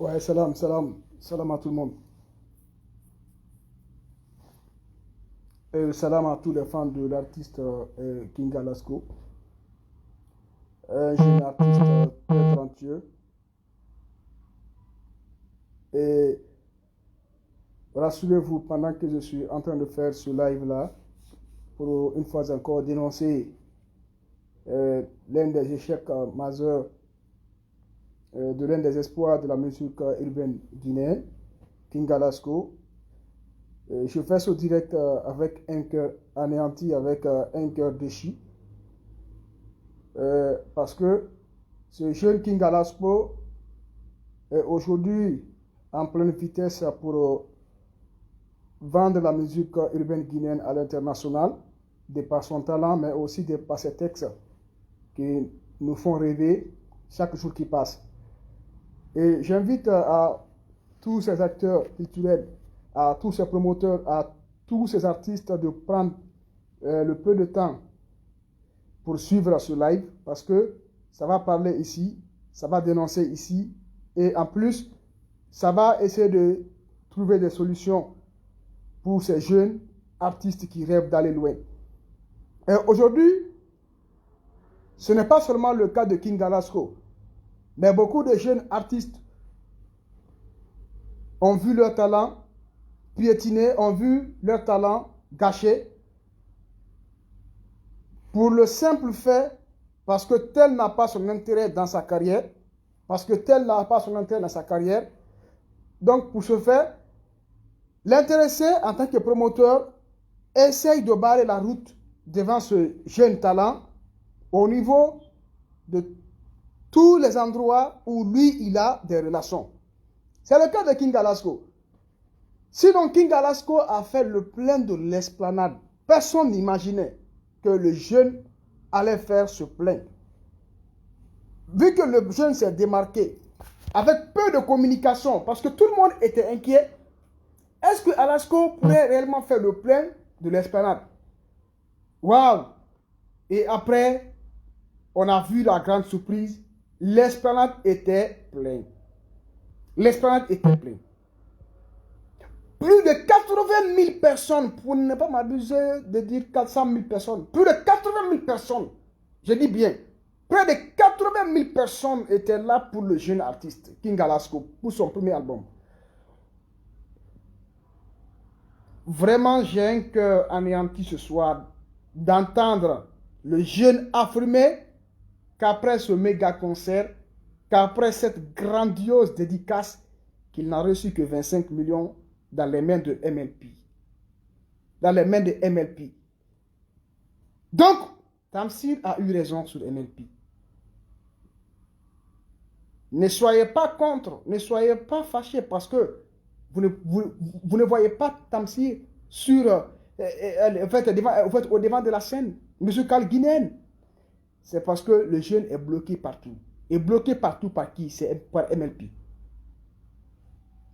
Ouais, salam, salam, salam à tout le monde. Et salam à tous les fans de l'artiste Kinga Lasco. Un jeune artiste très talentueux. Et rassurez-vous, pendant que je suis en train de faire ce live-là, pour une fois encore dénoncer l'un des échecs majeurs de l'un des espoirs de la musique urbaine guinéenne, Kinga Lasco. Je fais ce direct avec un cœur anéanti, avec un cœur déchu. Parce que ce jeune King Alasco est aujourd'hui en pleine vitesse pour vendre la musique urbaine guinéenne à l'international, de par son talent, mais aussi de par ses textes qui nous font rêver chaque jour qui passe. Et j'invite à tous ces acteurs culturels, à tous ces promoteurs, à tous ces artistes de prendre le peu de temps pour suivre ce live, parce que ça va parler ici, ça va dénoncer ici, et en plus, ça va essayer de trouver des solutions pour ces jeunes artistes qui rêvent d'aller loin. Et aujourd'hui, ce n'est pas seulement le cas de King Alasco, mais beaucoup de jeunes artistes ont vu leur talent piétiner, ont vu leur talent gâché, pour le simple fait, parce que tel n'a pas son intérêt dans sa carrière, parce que tel n'a pas son intérêt dans sa carrière. Donc, pour ce faire, l'intéressé, en tant que promoteur, essaye de barrer la route devant ce jeune talent au niveau de tous les endroits où lui, il a des relations. C'est le cas de King Alasco. Sinon, King Alasco a fait le plein de l'esplanade. Personne n'imaginait que le jeune allait faire ce plein. Vu que le jeune s'est démarqué avec peu de communication, parce que tout le monde était inquiet, est-ce que Alasco pourrait réellement faire le plein de l'esplanade? Waouh! Et après, on a vu la grande surprise, l'esplanade était pleine. L'esplanade était pleine. Plus de 80 000 personnes, pour ne pas m'abuser de dire 400 000 personnes, plus de 80 000 personnes, je dis bien, près de 80 000 personnes étaient là pour le jeune artiste, King Alasco, pour son premier album. Vraiment, j'ai un cœur anéanti ce soir d'entendre le jeune affirmer qu'après ce méga concert, qu'après cette grandiose dédicace, qu'il n'a reçu que 25 millions dans les mains de MLP. Dans les mains de MLP. Donc, Tamsir a eu raison sur MLP. Ne soyez pas contre, ne soyez pas fâchés parce que vous ne voyez pas Tamsir sur, au devant de la scène musicale guinéenne. C'est parce que le jeune est bloqué partout. Et bloqué partout par qui? C'est par MLP.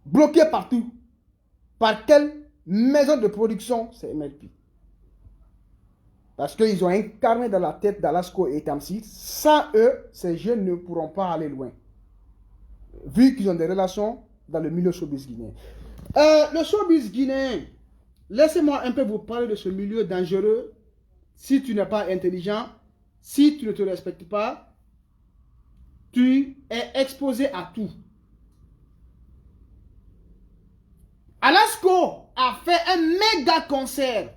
Bloqué partout. Par quelle maison de production? C'est MLP. Parce qu'ils ont incarné dans la tête d'Alasco et Tamsir. Sans eux, ces jeunes ne pourront pas aller loin. Vu qu'ils ont des relations dans le milieu showbiz guinéen. Le showbiz guinéen, laissez-moi un peu vous parler de ce milieu dangereux. Si tu n'es pas intelligent, si tu ne te respectes pas, tu es exposé à tout. Alasco a fait un méga concert.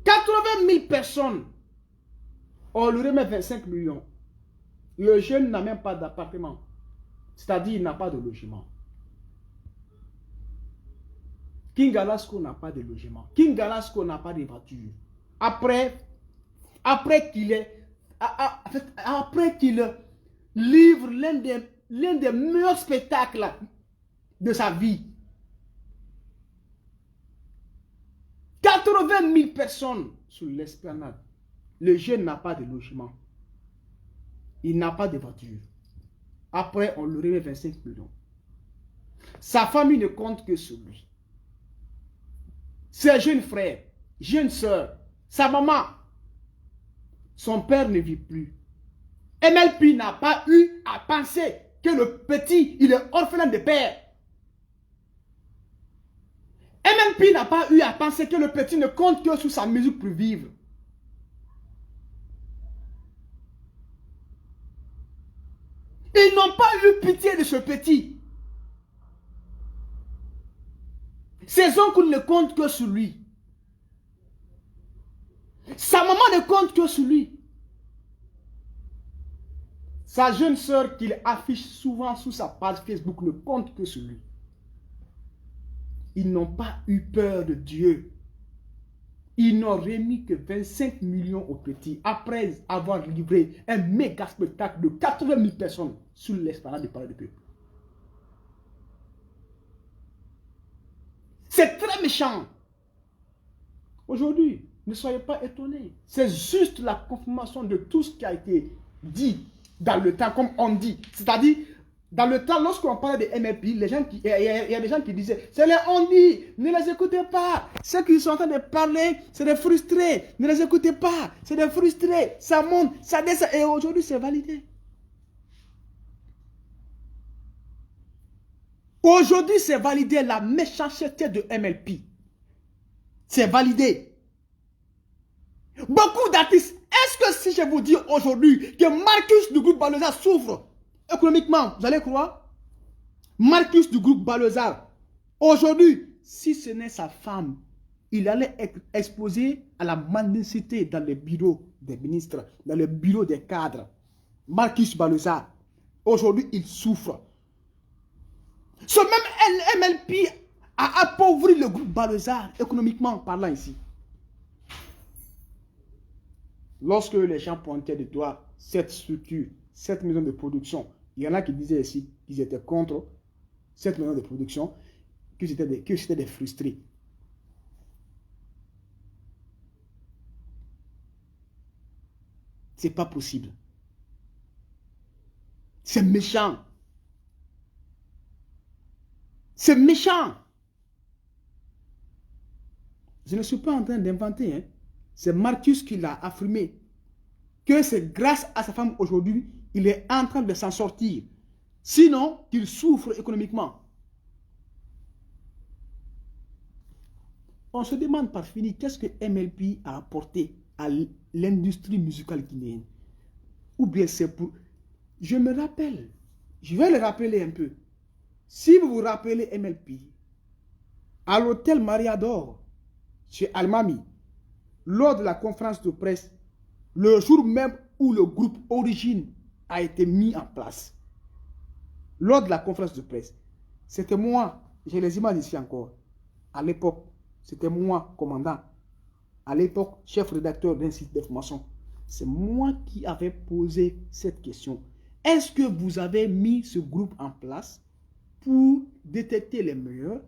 80 000 personnes. On lui remet 25 millions. Le jeune n'a même pas d'appartement. C'est-à-dire il n'a pas de logement. King Alasco n'a pas de logement. King Alasco n'a pas de voiture. Après qu'il livre l'un des meilleurs spectacles de sa vie. 80 000 personnes sur l'esplanade. Le jeune n'a pas de logement. Il n'a pas de voiture. Après, on lui remet 25 millions. Sa famille ne compte que sur lui. Ses jeunes frères, jeunes soeurs, sa maman, son père ne vit plus. MLP n'a pas eu à penser que le petit, il est orphelin de père. MLP n'a pas eu à penser que le petit ne compte que sur sa musique pour vivre. Ils n'ont pas eu pitié de ce petit. Ses oncles ne comptent que sur lui. Sa maman ne compte que sur lui. Sa jeune sœur qu'il affiche souvent sur sa page Facebook ne compte que sur lui. Ils n'ont pas eu peur de Dieu. Ils n'ont remis que 25 millions au petit après avoir livré un méga spectacle de 80 000 personnes sur l'esplanade du Palais du Peuple. C'est très méchant. Aujourd'hui, ne soyez pas étonnés. C'est juste la confirmation de tout ce qui a été dit dans le temps, comme on dit. C'est-à-dire, dans le temps, lorsqu'on parlait des MLP, il y a des gens qui disaient, c'est les on dit, ne les écoutez pas. Ceux qui sont en train de parler, c'est des frustrés. Ne les écoutez pas, c'est des frustrés. Ça monte, ça descend. Et aujourd'hui, c'est validé. Aujourd'hui, c'est validé la méchanceté de MLP. C'est validé. Beaucoup d'artistes, est-ce que si je vous dis aujourd'hui que Marcus du groupe Balthazar souffre économiquement, vous allez croire? Marcus du groupe Balthazar, aujourd'hui, si ce n'est sa femme, il allait être exposé à la mendicité dans les bureaux des ministres, dans les bureaux des cadres. Marcus Balthazar, aujourd'hui, il souffre. Ce même MLP a appauvri le groupe Balthazar économiquement parlant ici. Lorsque les gens pointaient du doigt cette structure, cette maison de production, il y en a qui disaient ici qu'ils étaient contre cette maison de production, que c'était des frustrés. C'est pas possible. C'est méchant. C'est méchant. Je ne suis pas en train d'inventer, hein. C'est Marcus qui l'a affirmé. Que c'est grâce à sa femme aujourd'hui, il est en train de s'en sortir. Sinon, qu'il souffre économiquement. On se demande par fini, qu'est-ce que MLP a apporté à l'industrie musicale guinéenne? Ou bien c'est pour... Je me rappelle, je vais le rappeler un peu. Si vous vous rappelez MLP, à l'hôtel Mariador, chez Almami, lors de la conférence de presse, le jour même où le groupe Origine a été mis en place, lors de la conférence de presse, c'était moi, j'ai les images ici encore, à l'époque, c'était moi, commandant, à l'époque, chef rédacteur d'un site d'information. C'est moi qui avais posé cette question. Est-ce que vous avez mis ce groupe en place pour détecter les meilleurs,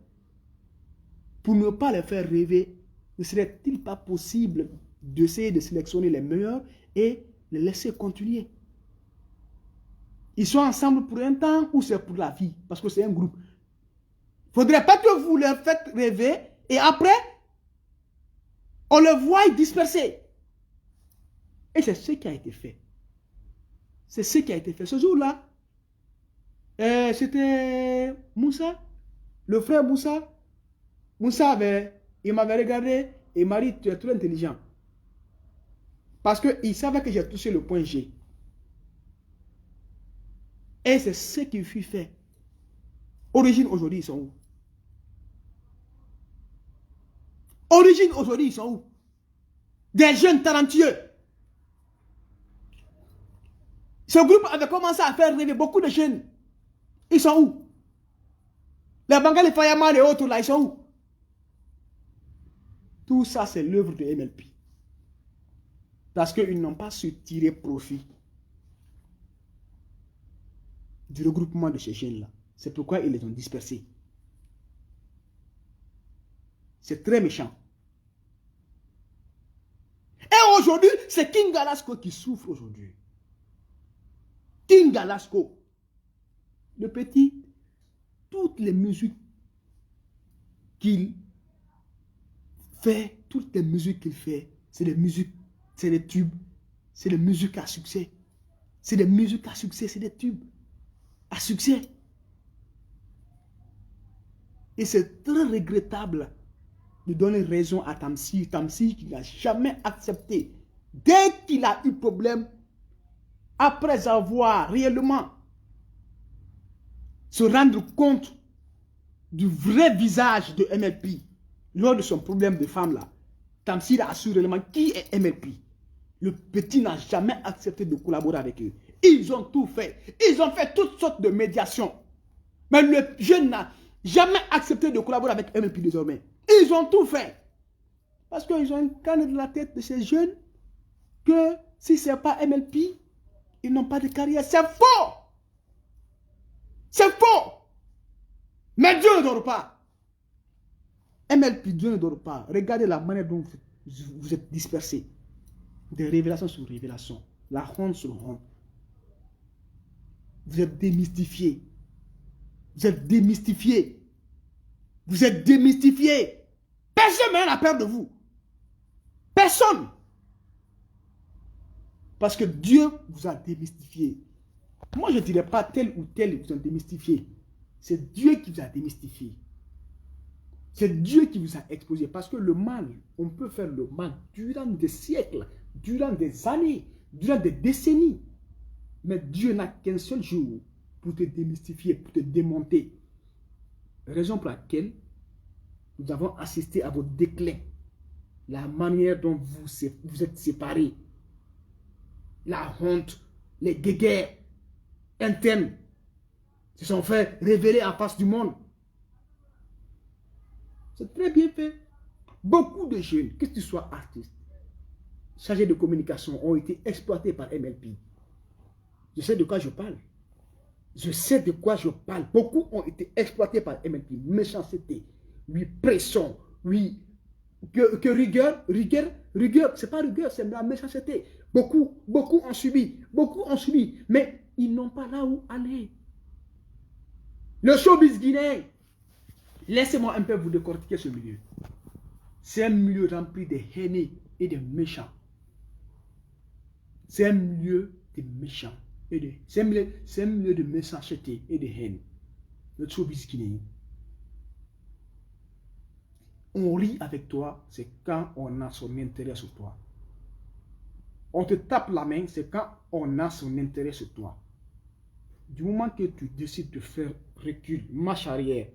pour ne pas les faire rêver? Ne serait-il pas possible d'essayer de sélectionner les meilleurs et les laisser continuer? Ils sont ensemble pour un temps ou c'est pour la vie? Parce que c'est un groupe. Il ne faudrait pas que vous leur faites rêver et après, on le voit disperser. Et c'est ce qui a été fait. C'est ce qui a été fait. Ce jour-là, c'était Moussa, le frère Moussa. Moussa il m'avait regardé et il m'a dit, tu es trop intelligent. Parce qu'il savait que j'ai touché le point G. Et c'est ce qui fut fait. Origine aujourd'hui, ils sont où? Origine aujourd'hui, ils sont où? Des jeunes talentueux. Ce groupe avait commencé à faire rêver beaucoup de jeunes. Ils sont où? Les Bangali Fayaman et autres là, ils sont où? Tout ça, c'est l'œuvre de MLP. Parce qu'ils n'ont pas su tirer profit du regroupement de ces jeunes-là. C'est pourquoi ils les ont dispersés. C'est très méchant. Et aujourd'hui, c'est King Galasco qui souffre aujourd'hui. King Galasco. Le petit, toutes les musiques qu'il fait, toutes les musiques qu'il fait, c'est des musiques, c'est des tubes, c'est des musiques à succès. C'est des musiques à succès, c'est des tubes. à succès. Et c'est très regrettable de donner raison à Tamsir. Tamsir qui n'a jamais accepté. Dès qu'il a eu problème, après avoir réellement se rendre compte du vrai visage de MLP, lors de son problème de femme là, Tamsir a su réellement qui est MLP. Le petit n'a jamais accepté de collaborer avec eux. Ils ont tout fait. Ils ont fait toutes sortes de médiations. Mais le jeune n'a jamais accepté de collaborer avec MLP désormais. Ils ont tout fait. Parce qu'ils ont une canne de la tête de ces jeunes que si ce n'est pas MLP, ils n'ont pas de carrière. C'est faux. C'est faux. Mais Dieu ne dort pas. MLP, Dieu ne dort pas. Regardez la manière dont vous êtes dispersés. De révélation sur révélation. La honte sur honte. Vous êtes démystifiés. Vous êtes démystifiés. Vous êtes démystifiés. Personne n'a peur de vous. Personne. Parce que Dieu vous a démystifié. Moi, je ne dirais pas tel ou tel vous ont démystifié. C'est Dieu qui vous a démystifié. C'est Dieu qui vous a exposé. Parce que le mal, on peut faire le mal durant des siècles, durant des années, durant des décennies. Mais Dieu n'a qu'un seul jour pour te démystifier, pour te démonter. Raison pour laquelle nous avons assisté à votre déclin. La manière dont vous êtes séparés. La honte, les guéguerres internes se sont fait révéler en face du monde. C'est très bien fait. Beaucoup de jeunes, que tu sois artiste, chargés de communication, ont été exploités par MLP. Je sais de quoi je parle. Je sais de quoi je parle. Beaucoup ont été exploités par MLP. Méchanceté, oui, pression, oui, que rigueur, c'est pas rigueur, c'est la méchanceté. Beaucoup ont subi, mais ils n'ont pas là où aller. Le showbiz guinéen, laissez-moi un peu vous décortiquer ce milieu. C'est un milieu rempli de haineux et de méchants. C'est un milieu de méchants. C'est un milieu de méchanceté et de haine. Le showbiz guinéen. On rit avec toi, c'est quand on a son intérêt sur toi. On te tape la main, c'est quand on a son intérêt sur toi. Du moment que tu décides de faire recul, marche arrière,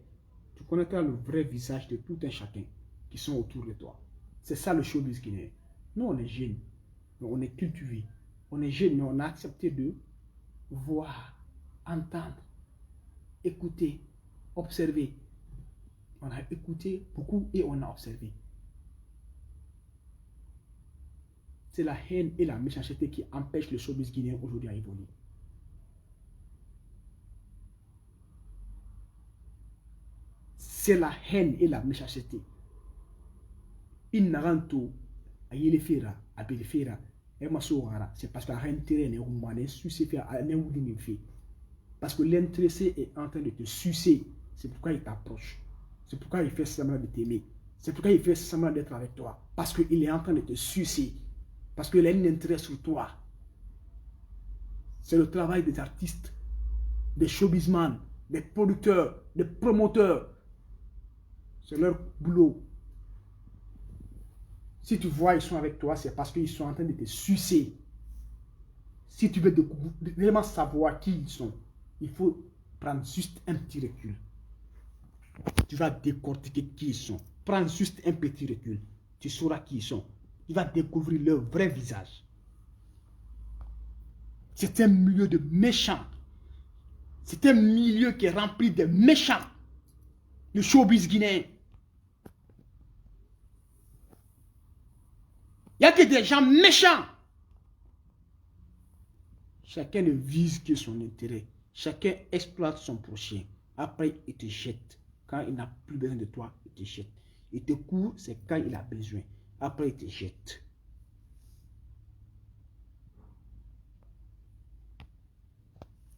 tu connaîtras le vrai visage de tout un chacun qui sont autour de toi. C'est ça le showbiz guinéen. Nous, on est jeunes, mais on est cultivés. On est jeunes, mais on a accepté de voir, entendre, écouter, observer. On a écouté beaucoup et on a observé. C'est la haine et la méchanceté qui empêchent le showbiz guinéen aujourd'hui à évoluer. C'est la haine et la méchanceté. Inaranto, ayelefera, abelefera, emasoara, c'est parce que l'intérêt n'est pas parce que l'intéressé est en train de te sucer. C'est pourquoi il t'approche. C'est pourquoi il fait semblant de t'aimer. C'est pourquoi il fait semblant d'être avec toi. Parce qu'il est en train de te sucer. Parce qu'il a un intérêt sur toi. C'est le travail des artistes, des showbizman, des producteurs, des promoteurs. C'est leur boulot. Si tu vois ils sont avec toi, c'est parce qu'ils sont en train de te sucer. Si tu veux vraiment savoir qui ils sont, il faut prendre juste un petit recul. Tu vas décortiquer qui ils sont. Prends juste un petit recul. Tu sauras qui ils sont. Tu vas découvrir leur vrai visage. C'est un milieu de méchants. C'est un milieu qui est rempli de méchants. Le showbiz guinéen. Il n'y a que des gens méchants. Chacun ne vise que son intérêt. Chacun exploite son prochain. Après, il te jette. Quand il n'a plus besoin de toi, il te jette. Il te court, c'est quand il a besoin. Après, il te jette.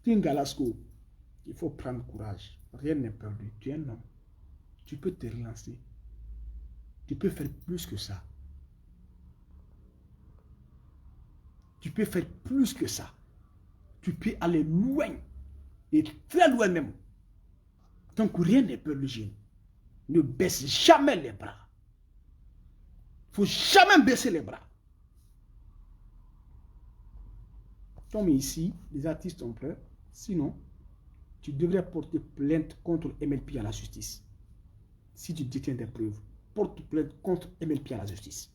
King Galasco, il faut prendre courage. Rien n'est perdu. Tu es un homme. Tu peux te relancer. Tu peux faire plus que ça. Tu peux faire plus que ça. Tu peux aller loin. Et très loin même. Donc rien n'est peur le jeune. Ne baisse jamais les bras. Il ne faut jamais baisser les bras. Comme ici, les artistes ont peur. Sinon, tu devrais porter plainte contre MLP à la justice. Si tu détiens des preuves, porte plainte contre MLP à la justice.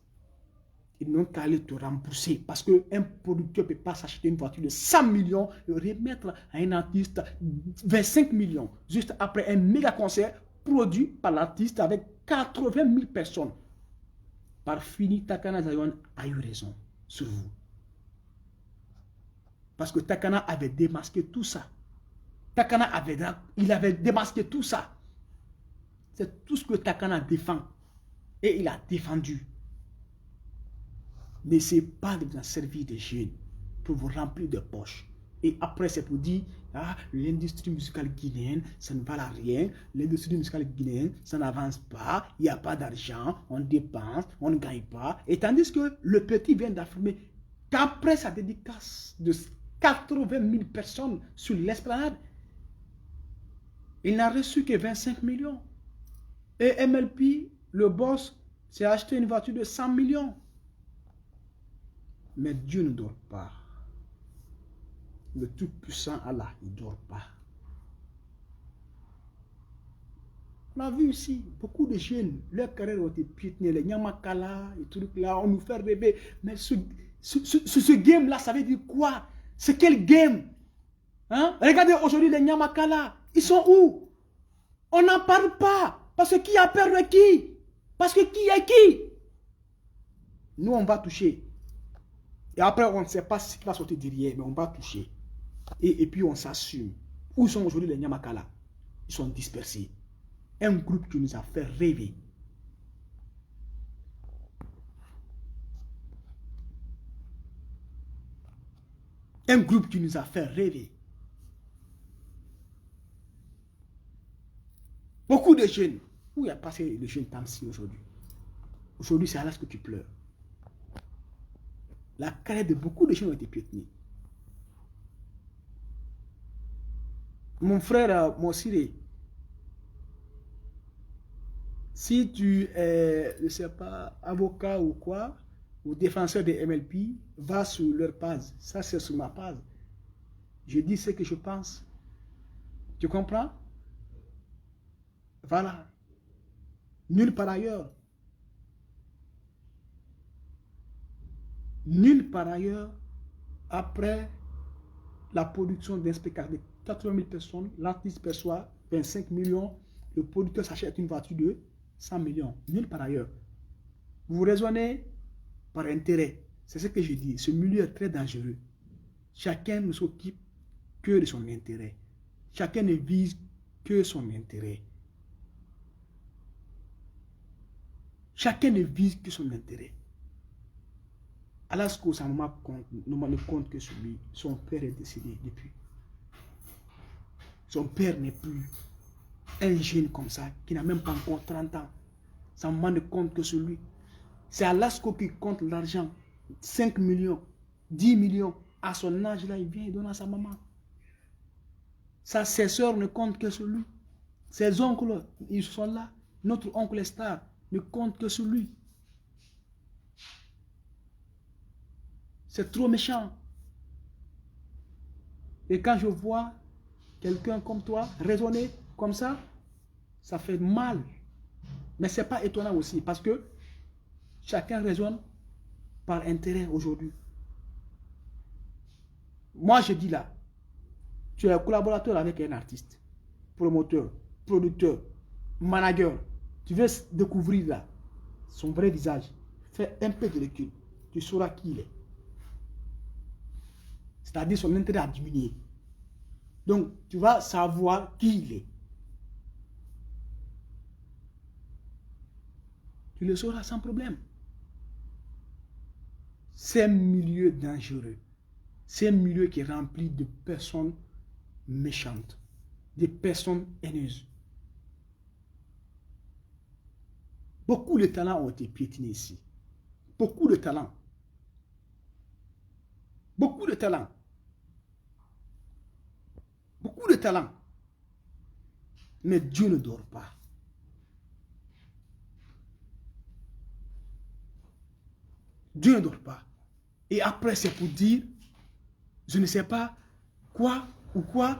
Ils n'ont qu'à aller te rembourser parce qu'un producteur ne peut pas s'acheter une voiture de 100 millions et remettre à un artiste 25 millions juste après un méga concert produit par l'artiste avec 80 000 personnes. Par fini, Takana Zion a eu raison sur vous. Parce que Takana avait démasqué tout ça. Takana avait démasqué tout ça. C'est tout ce que Takana défend. Et il a défendu. N'essayez pas de vous en servir des jeunes pour vous remplir de poches. Et après, c'est pour dire, ah, l'industrie musicale guinéenne, ça ne valait rien. L'industrie musicale guinéenne, ça n'avance pas. Il n'y a pas d'argent, on dépense, on ne gagne pas. Et tandis que le petit vient d'affirmer qu'après sa dédicace de 80 000 personnes sur l'esplanade, il n'a reçu que 25 millions. Et MLP, le boss, s'est acheté une voiture de 100 millions. Mais Dieu ne dort pas. Le Tout-Puissant Allah, il ne dort pas. On a vu ici, beaucoup de jeunes, leurs carrières ont été piétinées, les Nyamakala, et tout là, on nous fait rêver. Mais ce game-là, ça veut dire quoi? C'est quel game? Hein? Regardez aujourd'hui les Nyamakala, ils sont où? On n'en parle pas. Parce que qui a peur de qui? Parce que qui est qui? Nous, on va toucher. Et après, on ne sait pas ce qui va sortir derrière, mais on va toucher. Et puis, on s'assume. Où sont aujourd'hui les Nyamakala? Ils sont dispersés. Un groupe qui nous a fait rêver. Un groupe qui nous a fait rêver. Beaucoup de jeunes. Où il y a passé le jeune Tamsi aujourd'hui? Aujourd'hui, c'est à là que tu pleures. La carrière de beaucoup de jeunes ont été piétinés. Mon frère, mon Siré, si tu es, je ne sais pas, avocat ou quoi, ou défenseur des MLP, va sur leur page. Ça, c'est sur ma page. Je dis ce que je pense. Tu comprends? Voilà. Nulle part ailleurs. Nulle part ailleurs, après la production d'un spectacle de 80 000 personnes, l'artiste perçoit 25 millions, le producteur s'achète une voiture de 100 millions. Nulle part ailleurs. Vous raisonnez par intérêt. C'est ce que je dis. Ce milieu est très dangereux. Chacun ne s'occupe que de son intérêt. Chacun ne vise que son intérêt. Chacun ne vise que son intérêt. Alasko, sa maman ne compte que sur lui. Son père est décédé depuis. Son père n'est plus un jeune comme ça, qui n'a même pas encore 30 ans. Sa maman ne compte que sur lui. C'est Alasko qui compte l'argent. 5 millions, 10 millions. À son âge, là, il vient et donne à sa maman. Ses soeurs ne comptent que sur lui. Ses oncles, ils sont là. Notre oncle Star ne compte que sur lui. C'est trop méchant. Et quand je vois quelqu'un comme toi raisonner comme ça fait mal. Mais ce n'est pas étonnant aussi parce que chacun raisonne par intérêt aujourd'hui. Moi, je dis là, tu es collaborateur avec un artiste, promoteur, producteur, manager. Tu veux découvrir là son vrai visage. Fais un peu de recul. Tu sauras qui il est. C'est-à-dire son intérêt a diminué. Donc, tu vas savoir qui il est. Tu le sauras sans problème. C'est un milieu dangereux. C'est un milieu qui est rempli de personnes méchantes, de personnes haineuses. Beaucoup de talents ont été piétinés ici. Beaucoup de talents. Beaucoup de talents. Beaucoup beaucoup de talent. Mais Dieu ne dort pas. Dieu ne dort pas. Et après, c'est pour dire, je ne sais pas quoi ou quoi,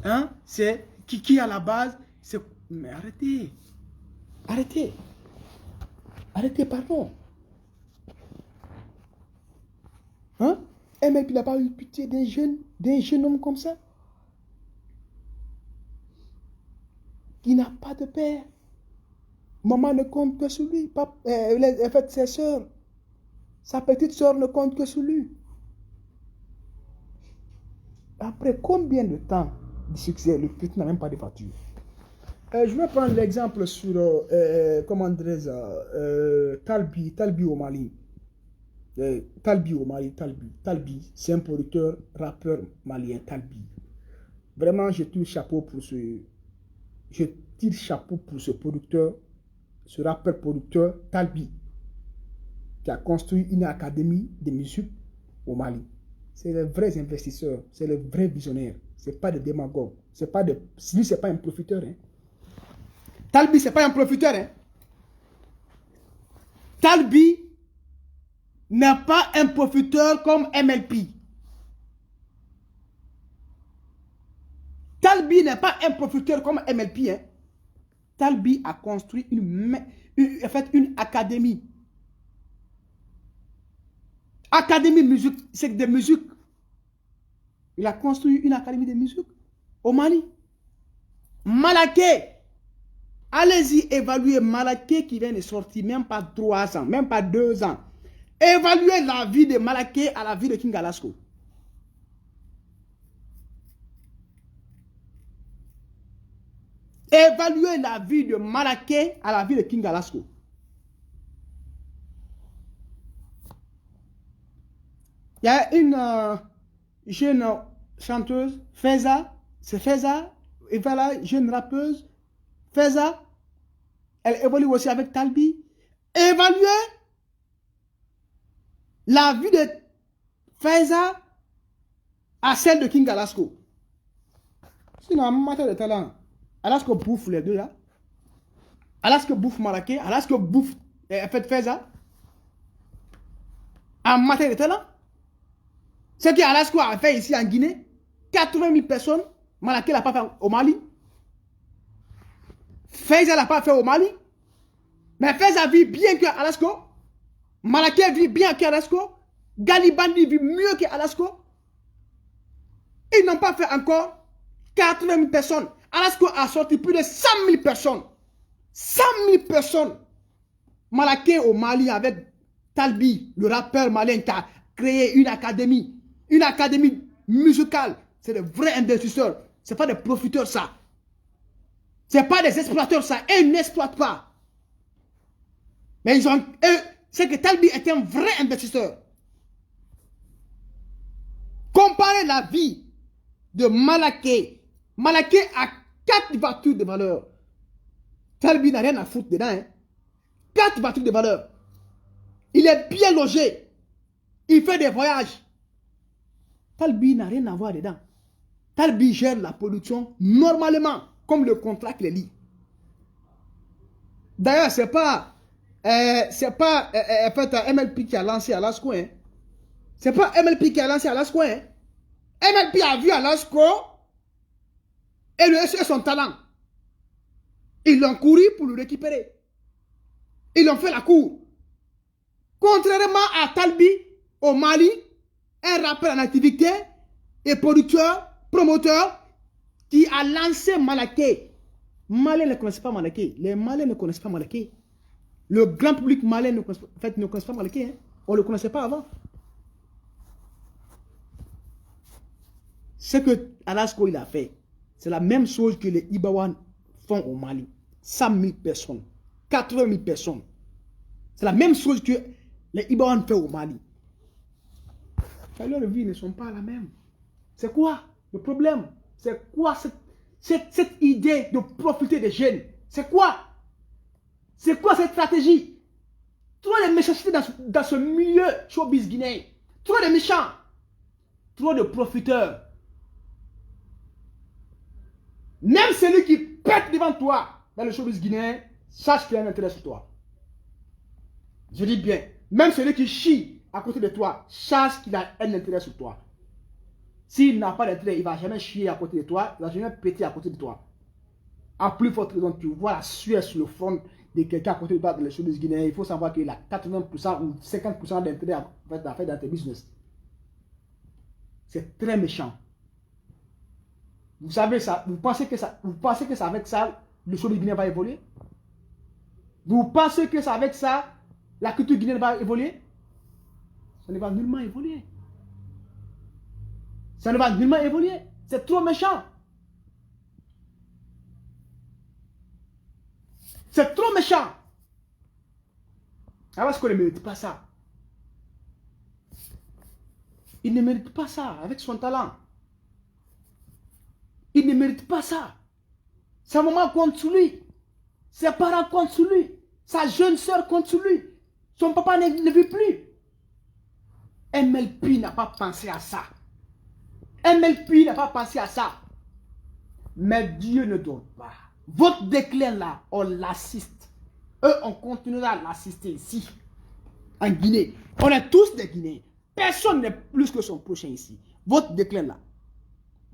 hein, c'est qui à la base, c'est... Mais arrêtez. Arrêtez. Arrêtez, pardon. Hein? MLP n'a pas eu pitié d'un jeune homme comme ça. Qui n'a pas de père. Maman ne compte que sur lui. En fait, ses soeurs. Sa petite soeur ne compte que sur lui. Après combien de temps de succès, le petit n'a même pas de voiture. Je vais prendre l'exemple sur, comment dirais-je, Talbi au Mali. Talbi au Mali, Talbi, c'est un producteur, rappeur malien, Talbi. Vraiment, je tire chapeau pour ce producteur, ce rappeur producteur, Talbi, qui a construit une académie de musique au Mali. C'est les vrais investisseurs, c'est les vrais visionnaires. Ce n'est pas des démagogues. Lui, ce n'est pas un profiteur. Hein. Talbi, ce n'est pas un profiteur. Hein. Talbi n'est pas un profiteur comme MLP. Talbi n'est pas un profiteur comme MLP. Hein. Talbi a construit une académie. Académie musique, c'est de musique. Il a construit une académie de musique au Mali. Malaké. Allez-y évaluer Malaké qui vient de sortir, même pas 3 ans, même pas 2 ans. Évaluez la vie de Malaké à la vie de King Alasco. Évaluez la vie de Malaké à la vie de King Alasco. Il y a une jeune chanteuse, Feza, c'est Feza, et voilà, jeune rappeuse, Feza, elle évolue aussi avec Talbi. Évaluez la vie de Feza à celle de King Alasco. Sinon, en matière de talent, Alasco bouffe les deux là. Alasco bouffe Malaké, Alasco bouffe Feza. En matière de talent, ce qu'Alasco a fait ici en Guinée, 80 000 personnes, Malaké l'a pas fait au Mali. Feza l'a pas fait au Mali. Mais Feza vit bien que Alasco. Malaké vit bien que Alasco. Galibandi vit mieux que Alasco. Ils n'ont pas fait encore 80 000 personnes. Alasco a sorti plus de 100 000 personnes. 100 000 personnes. Malaké au Mali avec Talbi, le rappeur malien qui a créé une académie musicale. C'est des vrais investisseurs. Ce n'est pas des profiteurs ça. Ce n'est pas des exploiteurs ça. Et ils n'exploitent pas. Mais c'est que Talbi est un vrai investisseur. Comparez la vie de Malaké. Malaké a 4 voitures de valeur. Talbi n'a rien à foutre dedans. Hein. 4 voitures de valeur. Il est bien logé. Il fait des voyages. Talbi n'a rien à voir dedans. Talbi gère la production normalement, comme le contrat qu'il lit. D'ailleurs, c'est pas MLP qui a lancé Alasco. Hein. C'est pas MLP qui a lancé Alasco. Hein. MLP a vu Alasco et son talent. Ils l'ont couru pour le récupérer. Ils l'ont fait la cour. Contrairement à Talbi, au Mali, un rappeur en activité et producteur, promoteur, qui a lancé Malaké. Malais ne connaissent pas Malaké. Les Malais ne connaissent pas Malaké. Le grand public malais ne connaisse pas Malaké. Hein. On ne le connaissait pas avant. Ce que Alasco il a fait, c'est la même chose que les Ibawan font au Mali. 100 000 personnes, 80 000 personnes. C'est la même chose que les Ibawan font au Mali. Les valeurs de vie ne sont pas la même. C'est quoi le problème? C'est quoi cette idée de profiter des jeunes? C'est quoi? C'est quoi cette stratégie? Trop de méchanceté dans ce milieu showbiz guinéen. Trop de méchants. Trop de profiteurs. Même celui qui pète devant toi dans le showbiz guinéen, sache qu'il a un intérêt sur toi. Je dis bien, même celui qui chie à côté de toi, sache qu'il a un intérêt sur toi. S'il n'a pas d'intérêt, il ne va jamais chier à côté de toi, il ne va jamais péter à côté de toi. À plus forte raison, tu vois la sueur sur le front de quelqu'un à côté de toi dans le showbiz guinéen, il faut savoir qu'il a 80% ou 50% d'intérêt à faire dans tes business. C'est très méchant. Vous savez ça, vous pensez que c'est avec ça, le showbiz guinéen va évoluer? Vous pensez que c'est avec ça, la culture guinéenne va évoluer? Ça ne va nullement évoluer. Ça ne va nullement évoluer. C'est trop méchant. C'est trop méchant. Ah, parce qu'on ne mérite pas ça. Il ne mérite pas ça avec son talent. Il ne mérite pas ça. Sa maman compte sur lui. Ses parents comptent sur lui. Sa jeune soeur compte sur lui. Son papa ne vit plus. MLP n'a pas pensé à ça. MLP n'a pas pensé à ça. Mais Dieu ne dort pas. Votre déclin là, on l'assiste. Eux, on continuera à l'assister ici. En Guinée. On est tous des Guinéens. Personne n'est plus que son prochain ici. Votre déclin là.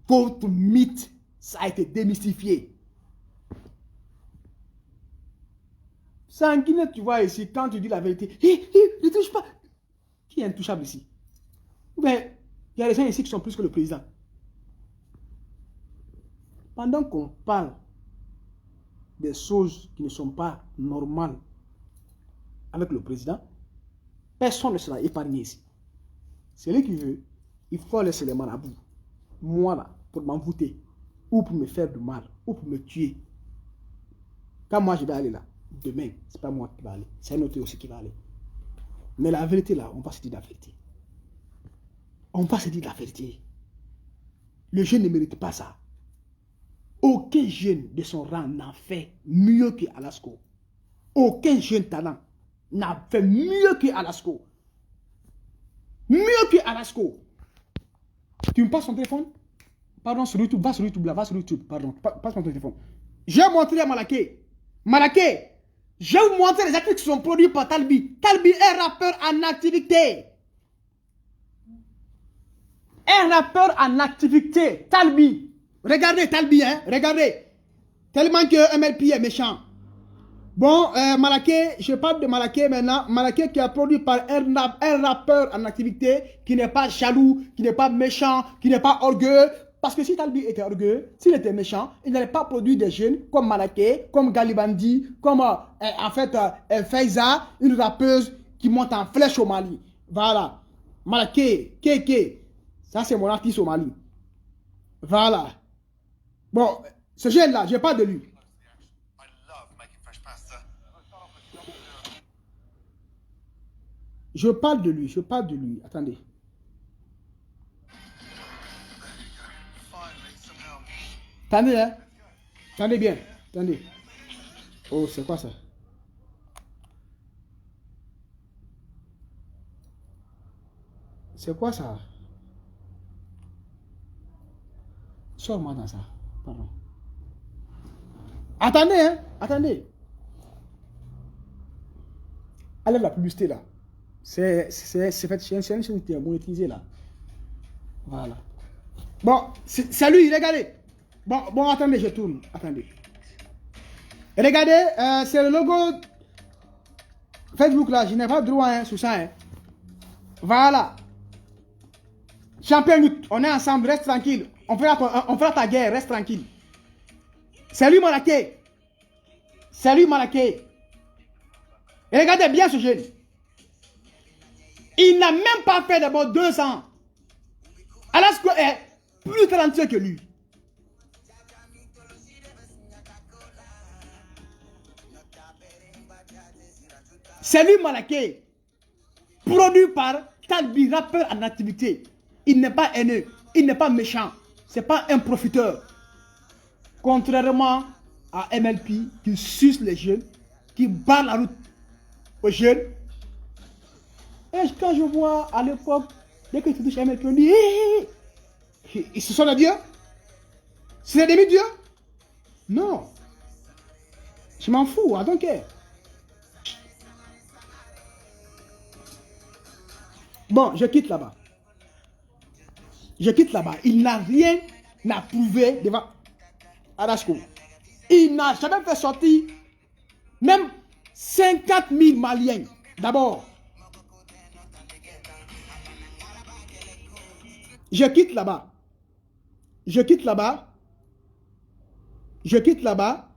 Votre mythe, ça a été démystifié. C'est en Guinée, tu vois ici, quand tu dis la vérité, ne touche pas. Qui est intouchable ici? Mais il y a des gens ici qui sont plus que le président. Pendant qu'on parle des choses qui ne sont pas normales avec le président, personne ne sera épargné ici. Celui qui veut, il faut laisser les marabouts. Moi là, pour m'envoûter, ou pour me faire du mal, ou pour me tuer. Quand moi je vais aller là, demain, c'est pas moi qui va aller, c'est un autre aussi qui va aller. Mais la vérité là, on va se dire la vérité. On va se dire la vérité. Le jeune ne mérite pas ça. Aucun jeune de son rang n'a fait mieux que Alasco. Aucun jeune talent n'a fait mieux que Alasco. Mieux que Alasco. Tu me passes ton téléphone? Pardon, sur YouTube, va sur YouTube là, va sur YouTube, pardon, passe ton téléphone. Je vais montrer à Malaké. Malaké, je vais vous montrer les articles qui sont produits par Talbi. Talbi est un rappeur en activité. Un rappeur en activité. Talbi. Regardez Talbi, hein. Regardez. Tellement que MLP est méchant. Bon, Malaké, je parle de Malaké maintenant. Malaké qui est produit par un rappeur en activité qui n'est pas jaloux, qui n'est pas méchant, qui n'est pas orgueilleux. Parce que si Talbi était orgueilleux, s'il était méchant, il n'allait pas produire des jeunes comme Malaké, comme Galibandi, comme en fait Faiza, une rappeuse qui monte en flèche au Mali. Voilà. Malaké, Keke. Ça, c'est mon artiste au Mali. Voilà. Bon, ce jeune-là, je parle de lui. Je parle de lui, je parle de lui. Attendez. Attendez, hein. Attendez bien. Attendez. Oh, c'est quoi ça? C'est quoi ça? Sors-moi dans ça. Pardon. Attendez, hein. Attendez. Allez la publicité là. C'est une chaîne qui est monétisée là. Voilà. Bon, c'est lui, regardez. Bon, attendez, je tourne. Attendez. Regardez, c'est le logo Facebook là. Je n'ai pas droit hein, sur ça. Hein. Voilà. Champion Lutte, on est ensemble, reste tranquille. On fera ta guerre, reste tranquille. Salut Malaké. Salut Malaké. Et regardez bien ce jeune. Il n'a même pas fait d'abord 2 ans. Alasco est plus talentueux que lui. Salut Malaké. Produit par Talbi, rappeur en activité. Il n'est pas haineux, il n'est pas méchant. C'est pas un profiteur. Contrairement à MLP qui suce les jeunes, qui barre la route aux jeunes. Et quand je vois à l'époque, dès que tu touches MLP, on dit ils se sont des dieux. C'est des demi-dieux. Non. Je m'en fous, I don't care. Bon, je quitte là-bas. Je quitte là-bas. Il n'a rien à prouver devant Alasco. Il n'a jamais fait sortir même 50 000 Maliens. D'abord. Je quitte là-bas. Je quitte là-bas. Je quitte là-bas.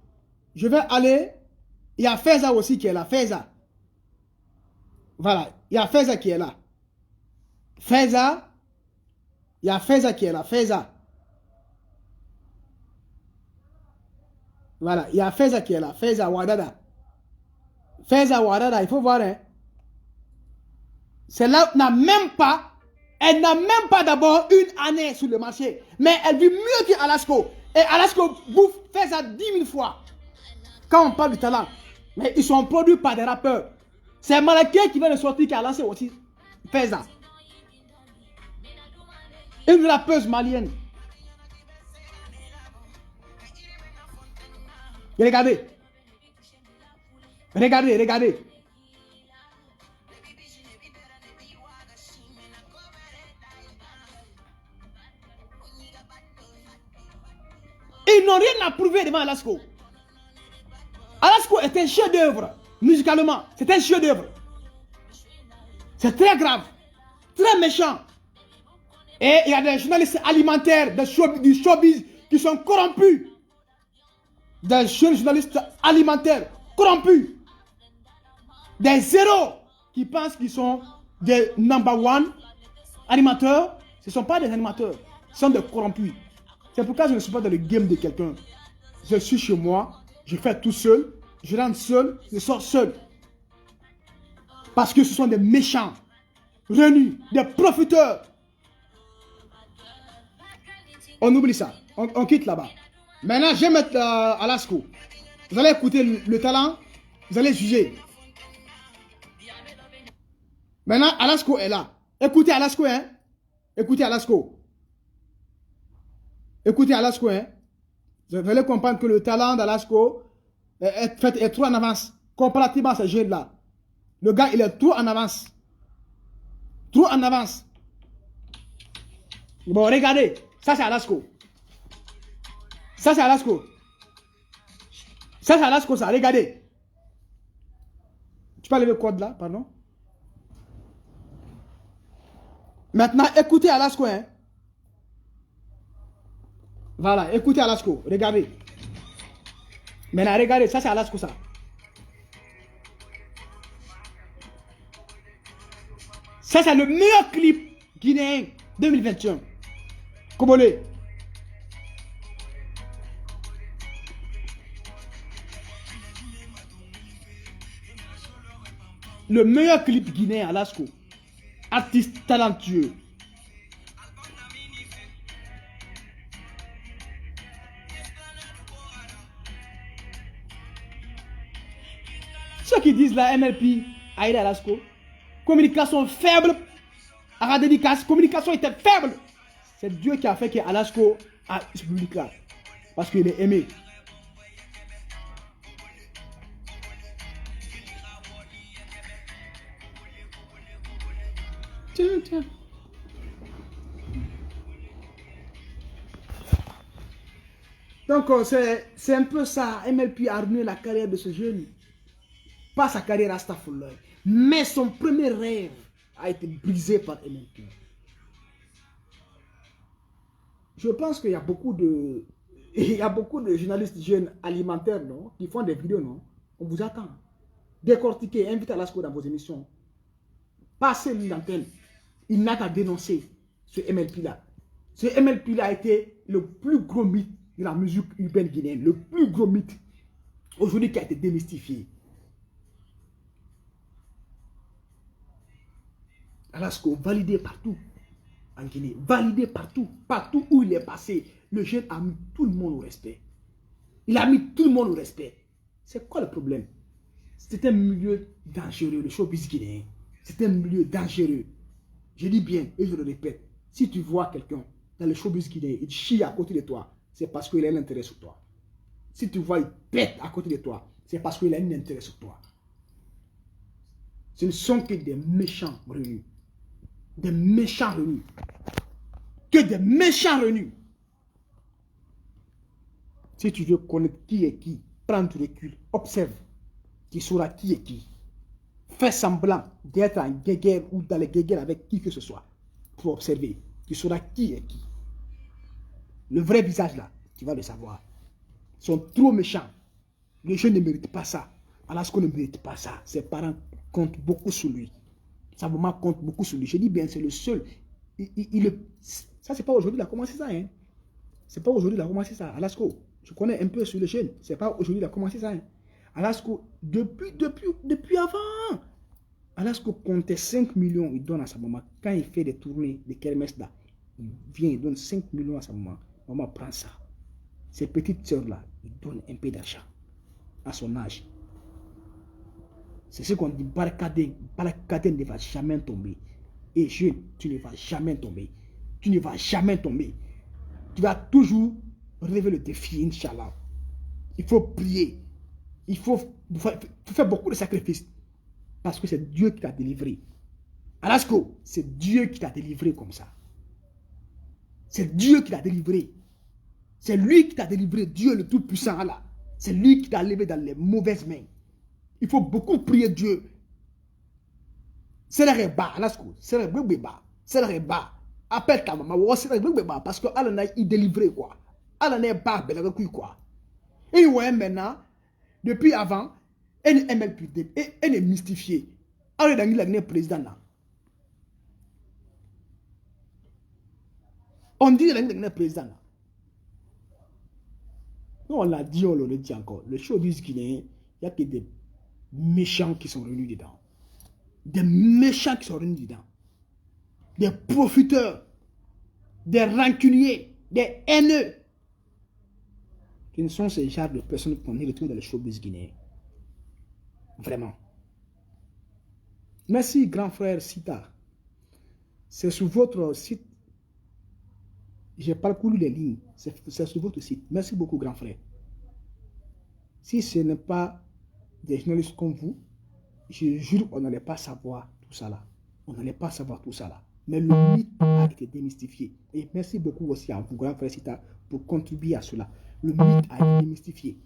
Je vais aller. Il y a Feza aussi qui est là. Feza. Voilà. Il y a Feza qui est là. Feza. Il y a Feza qui est là. Feza. Voilà. Il y a Feza qui est là. Feza Wadada. Feza Wadada. Il faut voir. Hein. Celle-là n'a même pas. Elle n'a même pas d'abord une année sur le marché. Mais elle vit mieux qu'Alasco. Et Alasco bouffe Feza 10 000 fois. Quand on parle du talent. Mais ils sont produits par des rappeurs. C'est Malaké qui vient de sortir qui a lancé aussi Feza. Une rappeuse malienne. Regardez. Regardez, regardez. Ils n'ont rien à prouver devant Alasco. Alasco est un chef-d'œuvre, musicalement. C'est un chef-d'œuvre. C'est très grave, très méchant. Et il y a des journalistes alimentaires du showbiz qui sont corrompus. Des jeunes journalistes alimentaires corrompus. Des zéros qui pensent qu'ils sont des number one animateurs. Ce ne sont pas des animateurs, ce sont des corrompus. C'est pourquoi je ne suis pas dans le game de quelqu'un. Je suis chez moi, je fais tout seul, je rentre seul, je sors seul. Parce que ce sont des méchants, renus, des profiteurs. On oublie ça, on quitte là-bas. Maintenant, je vais mettre Alasco. Vous allez écouter le talent, vous allez juger. Maintenant, Alasco est là. Écoutez Alasco, hein. Écoutez Alasco. Écoutez Alasco, hein. Vous allez comprendre que le talent d'Alasco est trop en avance. Comparativement à ces jeunes-là. Le gars, il est trop en avance. Trop en avance. Bon, regardez. Ça, c'est Alasco. Ça, c'est Alasco. Ça, c'est Alasco, ça. Regardez. Tu peux lever le code là, pardon. Maintenant, écoutez Alasco, hein. Voilà, écoutez Alasco. Regardez. Maintenant, regardez. Ça, c'est Alasco, ça. Ça, c'est le meilleur clip guinéen 2021. Kobolé. Le meilleur clip guinéen, Alasco. Artiste talentueux. Ceux qui disent la MLP a aidé Alasco. Communication faible. À la dédicace, communication était faible. C'est Dieu qui a fait que Alasco a ce public-là. Parce qu'il est aimé. Tiens. Donc, c'est un peu ça. MLP a ruiné la carrière de ce jeune. Pas sa carrière à Staffolloy. Mais son premier rêve a été brisé par MLP. Je pense qu'il y a beaucoup de... Il y a beaucoup de journalistes jeunes alimentaires, non, qui font des vidéos, non. On vous attend. Décortiquez, invitez Alasco dans vos émissions. Passez une antenne. Il n'a qu'à dénoncer ce MLP-là. Ce MLP-là a été le plus gros mythe de la musique urbaine guinéenne. Le plus gros mythe. Aujourd'hui, qui a été démystifié. Alasco, validé partout en Guinée. Validé partout. Partout où il est passé. Le jeune a mis tout le monde au respect. Il a mis tout le monde au respect. C'est quoi le problème? C'est un milieu dangereux, le showbiz guinéen. C'est un milieu dangereux. Je dis bien, et je le répète, si tu vois quelqu'un dans le showbiz guinéen, il chie à côté de toi, c'est parce qu'il a l'intérêt sur toi. Si tu vois, il pète à côté de toi, c'est parce qu'il a un intérêt sur toi. Ce ne sont que des méchants revenus. Des méchants revenus. Que des méchants revenus. Si tu veux connaître qui est qui, prends du recul, observe. Tu sauras qui est qui. Fais semblant d'être en guéguerre ou dans les guéguerres avec qui que ce soit. Pour observer. Tu sauras qui est qui. Le vrai visage là, tu vas le savoir. Ils sont trop méchants. Les jeunes ne méritent pas ça. Alasko ne mérite pas ça. Ses parents comptent beaucoup sur lui. Sa maman compte beaucoup sur lui. Je dis bien, c'est le seul. Ça, c'est pas aujourd'hui qu'il a commencé ça. Hein. C'est pas aujourd'hui qu'il a commencé ça. Alasko, je connais un peu sur les jeunes. C'est pas aujourd'hui qu'il a commencé ça. Hein. Alasko, depuis avant. Alasko comptait 5 millions, il donne à sa maman. Quand il fait des tournées de kermesse là, il vient, il donne 5 millions à sa maman. Maman prend ça. Ses petites sœurs là, il donne un peu d'argent à son âge. C'est ce qu'on dit, Barakaden ne va jamais tomber. Et jeune, tu ne vas jamais tomber. Tu ne vas jamais tomber. Tu vas toujours relever le défi, Inch'Allah. Il faut prier. Il faut faire beaucoup de sacrifices. Parce que c'est Dieu qui t'a délivré. Alasko, c'est Dieu qui t'a délivré comme ça. C'est Dieu qui t'a délivré. C'est lui qui t'a délivré, Dieu le Tout-Puissant, Allah. C'est lui qui t'a levé dans les mauvaises mains. Il faut beaucoup prier Dieu. C'est le reba, Alasko. C'est le reba. C'est le reba. Appelle ta maman. C'est le reba. Parce que Allah n'a pas délivré, quoi. Allah n'a pas délivré, quoi. Et ouais, maintenant, depuis avant, elle est mystifiée. Elle est dans le président là. On dit qu'elle est dans le président là. Nous, on l'a dit, on le dit encore. Le showbiz guinéen, il n'y a que des méchants qui sont venus dedans. Des méchants qui sont venus dedans. Des profiteurs. Des rancuniers. Des haineux. Ce sont ces genres de personnes qu'on retrouve dans le showbiz guinéen. Vraiment. Merci, grand frère Sita. C'est sur votre site. J'ai parcouru les lignes. C'est sur votre site. Merci beaucoup, grand frère. Si ce n'est pas des journalistes comme vous, je jure qu'on n'allait pas savoir tout ça là. On n'allait pas savoir tout ça là. Mais le mythe a été démystifié. Et merci beaucoup aussi à vous, grand frère Sita, pour contribuer à cela. Le mythe a été démystifié.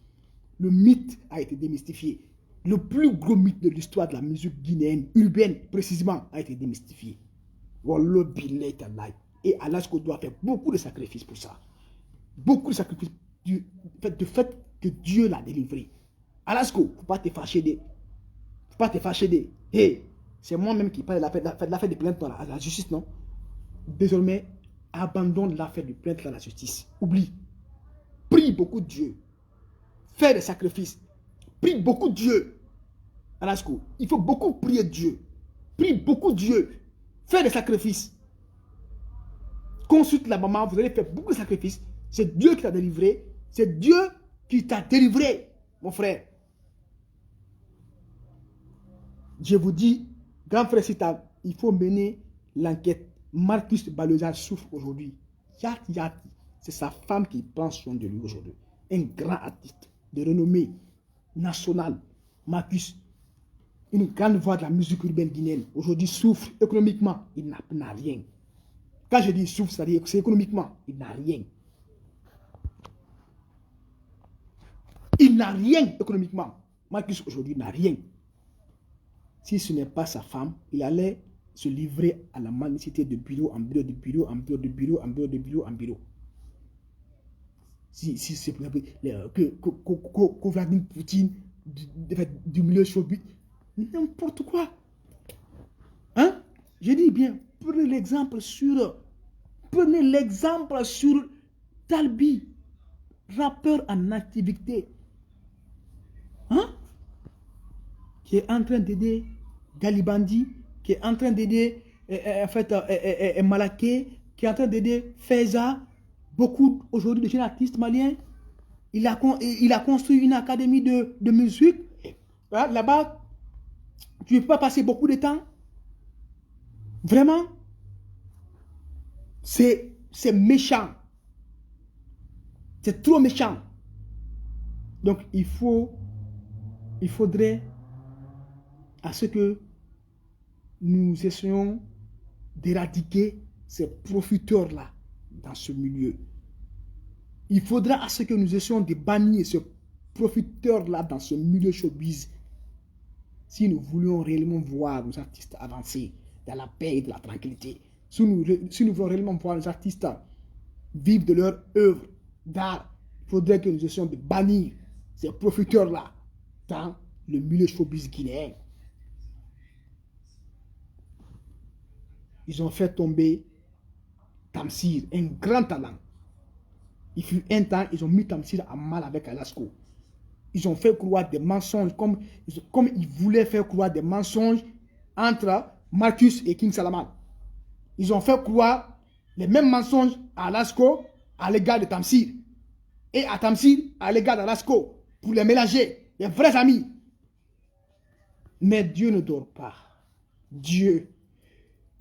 Le mythe a été démystifié. Le plus gros mythe de l'histoire de la musique guinéenne, urbaine précisément, a été démystifié. Et Alasko doit faire beaucoup de sacrifices pour ça. Beaucoup de sacrifices du fait que Dieu l'a délivré. Alasko, il ne faut pas te fâcher de. Faut pas te fâcher de. Hey, c'est moi-même qui parle de l'affaire de plainte à la justice, non? Désormais, abandonne l'affaire de plainte à la justice. Oublie. Prie beaucoup Dieu. Fais des sacrifices. Prie beaucoup Dieu. Alasko, il faut beaucoup prier Dieu. Prie beaucoup Dieu. Fais des sacrifices. Consulte la maman, vous allez faire beaucoup de sacrifices. C'est Dieu qui t'a délivré. C'est Dieu qui t'a délivré, mon frère. Je vous dis, grand frère Sita, il faut mener l'enquête. Marcus Baloza souffre aujourd'hui. Yati. C'est sa femme qui prend soin de lui aujourd'hui. Un grand artiste de renommée nationale. Marcus, une grande voix de la musique urbaine guinéenne, aujourd'hui souffre économiquement. Il n'a rien. Quand je dis souffre, c'est-à-dire que c'est économiquement. Il n'a rien. Il n'a rien économiquement. Marcus aujourd'hui n'a rien. Si ce n'est pas sa femme, il allait se livrer à la mendicité de bureau en bureau, de bureau en bureau, de bureau en bureau, de bureau en bureau. Si c'est que Vladimir Poutine du milieu showbiz, n'importe quoi. Hein? Je dis bien, prenez l'exemple sur Talbi, rappeur en activité, hein? Qui est en train d'aider Galibandi, qui est en train d'aider Malaké, qui est en train d'aider Feza, beaucoup aujourd'hui de jeunes artistes maliens. Il a construit une académie de musique. Là-bas, tu ne peux pas passer beaucoup de temps. Vraiment, c'est méchant. C'est trop méchant. Donc, il faudrait à ce que nous essayons d'éradiquer ces profiteurs-là dans ce milieu. Il faudra à ce que nous essayons de bannir ces profiteurs-là dans ce milieu showbiz. Si nous voulions réellement voir nos artistes avancer dans la paix et de la tranquillité, si nous voulons réellement voir nos artistes vivre de leur œuvre d'art, il faudrait que nous essayons de bannir ces profiteurs-là dans le milieu showbiz guinéen. Ils ont fait tomber Tamsir, un grand talent. Il fut un temps, ils ont mis Tamsir à mal avec Alasco. Ils ont fait croire des mensonges, comme ils voulaient faire croire des mensonges entre Marcus et King Salaman. Ils ont fait croire les mêmes mensonges à Alasco, à l'égard de Tamsir. Et à Tamsir, à l'égard d'Alasco, pour les mélanger, les vrais amis. Mais Dieu ne dort pas. Dieu,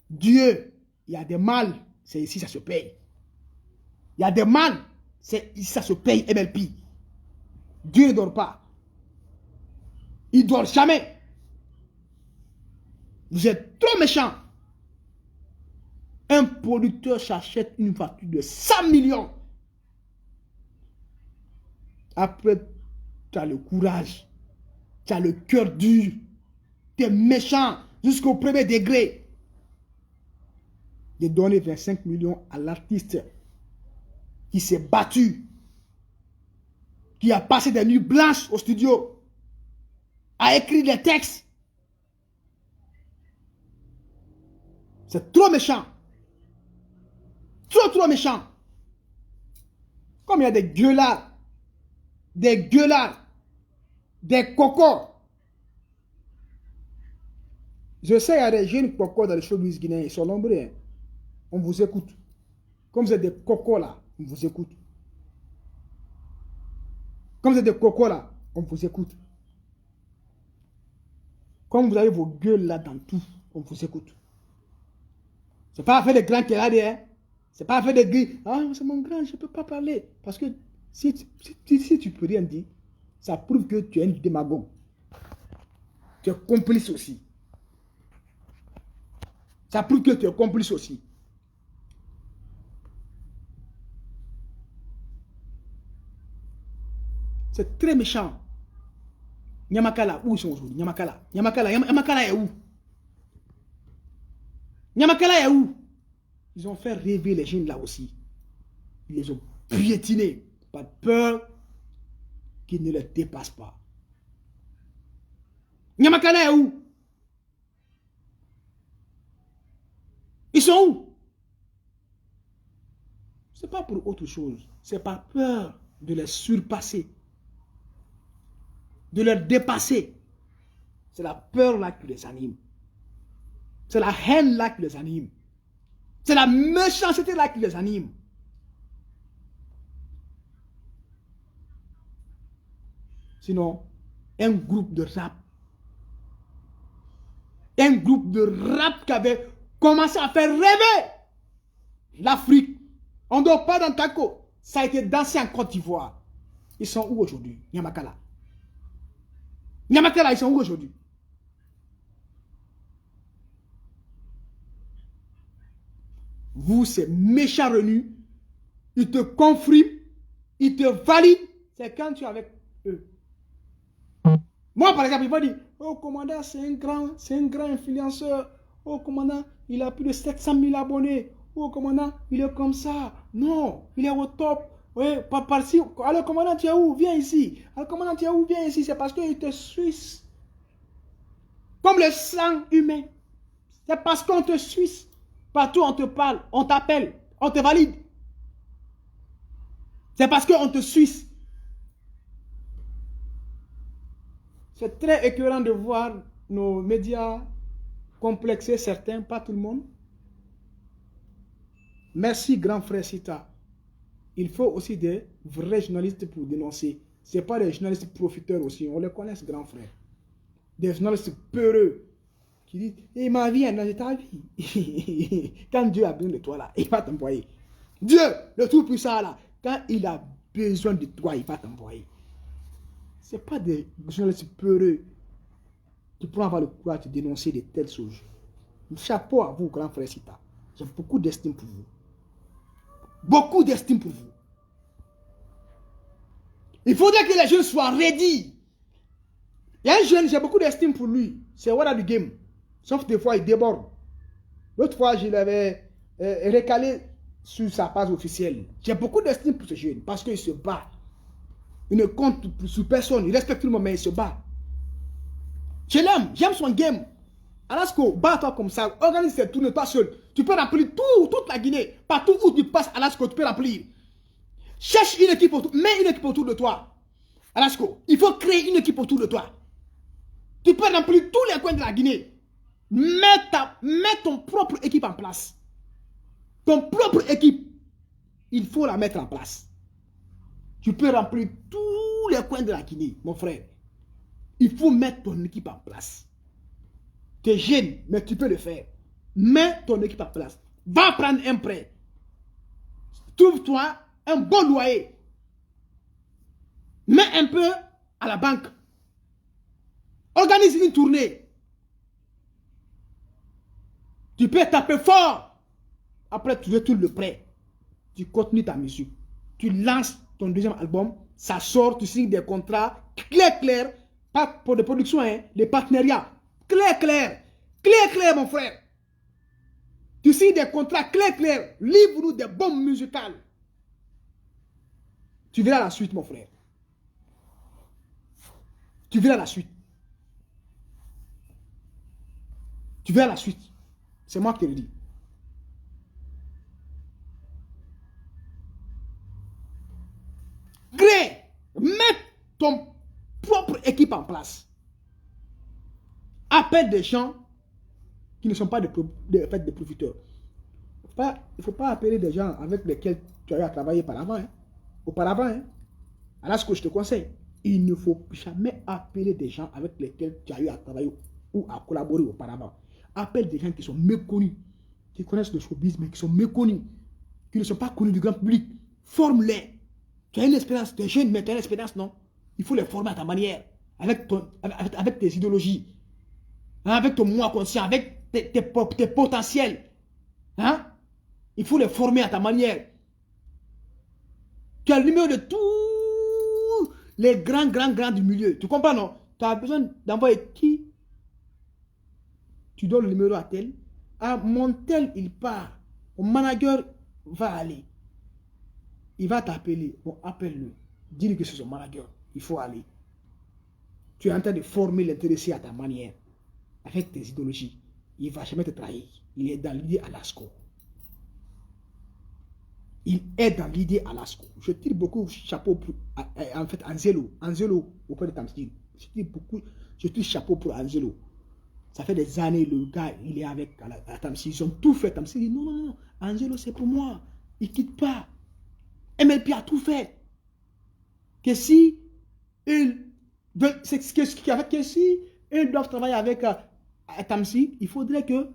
il y a des mal, c'est ici ça se paye. Il y a des mal, c'est ici ça se paye MLP. Dieu ne dort pas. Il ne dort jamais. Vous êtes trop méchants. Un producteur s'achète une voiture de 100 millions. Après, tu as le courage, tu as le cœur dur, tu es méchant jusqu'au premier degré de donner 25 millions à l'artiste qui s'est battu, qui a passé des nuits blanches au studio, a écrit des textes. C'est trop méchant. Trop méchant. Comme il y a des gueulards, des cocos. Je sais, il y a des jeunes cocos dans les showbiz guinéens, ils sont nombreux. Hein. On vous écoute. Comme vous êtes des cocos là, on vous écoute. Comme vous êtes des cocos là, on vous écoute. Comme vous avez vos gueules là dans tout, on vous écoute. C'est pas affaire de grands qui est là derrière. C'est pas affaire de gris. Ah, c'est mon grand, je ne peux pas parler. Parce que si tu peux rien dire, ça prouve que tu es un démagogue. Tu es complice aussi. Ça prouve que tu es complice aussi. C'est très méchant. Nyamakala, où ils sont aujourd'hui? Nyamakala est où? Nyamakala est où? Ils ont fait rêver les jeunes là aussi. Ils les ont piétinés. Pas de peur qu'ils ne les dépassent pas. Nyamakala est où? Ils sont où? Ce n'est pas pour autre chose. C'est par peur de les surpasser. De les dépasser. C'est la peur là qui les anime. C'est la haine là qui les anime. C'est la méchanceté là qui les anime. Sinon, un groupe de rap qui avait commencé à faire rêver l'Afrique. On ne dort pas dans Tako. Ça a été dansé en Côte d'Ivoire. Ils sont où aujourd'hui? Nyamakala. Nyamakala, ils sont où aujourd'hui? Vous, ces méchants renus, ils te confirment, ils te valident. C'est quand tu es avec eux. Moi, par exemple, il va dire, oh, commandant, c'est un grand influenceur. Oh, commandant, il a plus de 700 000 abonnés. Oh, commandant, il est comme ça. Non, il est au top. Oui, par-ci. Alors, commandant, tu es où? Viens ici. Alors, commandant, tu es où? Viens ici. C'est parce qu'il te suisse. Comme le sang humain. C'est parce qu'on te suisse. Partout, on te parle, on t'appelle, on te valide. C'est parce qu'on te suisse. C'est très écœurant de voir nos médias complexer certains, pas tout le monde. Merci, grand frère Sita. Il faut aussi des vrais journalistes pour dénoncer. Ce n'est pas des journalistes profiteurs aussi. On les connaît, ce grand frère. Des journalistes peureux qui disent, et ma vie est dans ta vie. Quand Dieu a besoin de toi là, il va t'envoyer. Dieu, le Tout-Puissant là, quand il a besoin de toi, il va t'envoyer. Ce pas des journalistes peureux qui pourront avoir le courage de dénoncer de telles choses. Chapeau à vous, grand frère Sita. J'ai beaucoup d'estime pour vous. Beaucoup d'estime pour vous. Il faudrait que les jeunes soient ready. Il y a un jeune, j'ai beaucoup d'estime pour lui. C'est Wada du game. Sauf des fois, il déborde. L'autre fois, je l'avais recalé sur sa page officielle. J'ai beaucoup d'estime pour ce jeune parce qu'il se bat. Il ne compte sur personne. Il respecte tout le monde, mais il se bat. Je l'aime. J'aime son game. Alasco, bats-toi comme ça. Organise tes tournées, pas seul. Tu peux remplir toute la Guinée. Partout où tu passes, Alasco, tu peux remplir. Cherche une équipe autour. Mets une équipe autour de toi. Alasco, il faut créer une équipe autour de toi. Tu peux remplir tous les coins de la Guinée. Mets ton propre équipe en place. Ton propre équipe. Il faut la mettre en place. Tu peux remplir tous les coins de la Guinée, mon frère. Il faut mettre ton équipe en place. Tu es jeune, mais tu peux le faire. Mets ton équipe en place. Va prendre un prêt. Trouve-toi un bon loyer. Mets un peu à la banque. Organise une tournée. Tu peux taper fort. Après, tu retournes le prêt. Tu continues ta musique. Tu lances ton deuxième album. Ça sort, tu signes des contrats clairs. Pas pour des productions, hein, des partenariats. Clair, mon frère. Tu signes des contrats clairs. Livre-nous des bombes musicales. Tu verras la suite, mon frère. Tu verras la suite. Tu verras la suite. C'est moi qui te le dis. Crée. Mets ton propre équipe en place. Appelle des gens qui ne sont pas des profiteurs. Il ne faut pas appeler des gens avec lesquels tu as eu à travailler auparavant. Hein. Alors, ce que je te conseille, il ne faut jamais appeler des gens avec lesquels tu as eu à travailler ou à collaborer auparavant. Appelle des gens qui sont méconnus, qui connaissent le showbiz, mais qui sont méconnus, qui ne sont pas connus du grand public. Forme-les. Tu as une expérience, tu es jeune, mais tu as une expérience, non? Il faut les former à ta manière, avec tes idéologies, hein, avec ton moi conscient, avec tes potentiels. Hein? Il faut les former à ta manière. Tu as le numéro de tous les grands du milieu. Tu comprends, non? Tu as besoin d'envoyer qui? Tu donnes le numéro à tel. À mon tel, il part. Mon manager va aller. Il va t'appeler. Bon, appelle-le. Dis-lui que c'est son manager. Il faut aller. Tu es en train de former l'intéressé à ta manière. Avec tes idéologies. Il ne va jamais te trahir. Il est dans l'idée Alasco. Il est dans l'idée Alasco. Je tire beaucoup chapeau pour, en fait, Angelo auprès de Tamsir. Je tire chapeau pour Angelo. Ça fait des années, le gars, il est avec Tamsir. Ils ont tout fait. Tamsir dit non. Angelo, c'est pour moi. Il ne quitte pas. MLP a tout fait. Que si ils doivent travailler avec Tamsir, il faudrait que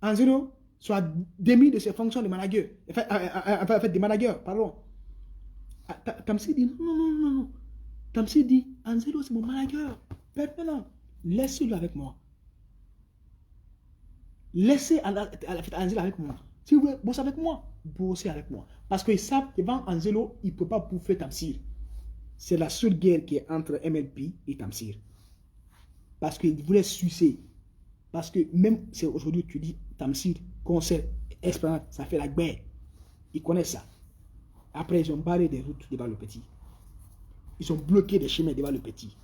Angelo soit démis de ses fonctions de manager. Enfin, de manager, pardon. Tamsir dit non. Tamsir dit, Angelo, c'est mon manager. Maintenant, laissez-le avec moi. Laissez Angelo avec moi. Si vous voulez bosser avec moi, bossez avec moi. Parce qu'ils savent que devant Angelo, il ne peut pas bouffer Tamsir. C'est la seule guerre qui est entre MLP et Tamsir. Parce qu'ils voulaient sucer. Parce que même si aujourd'hui tu dis Tamsir, concert, expérience, ça fait la guerre. Ils connaissent ça. Après, ils ont barré des routes devant le petit. Ils ont bloqué des chemins devant le petit.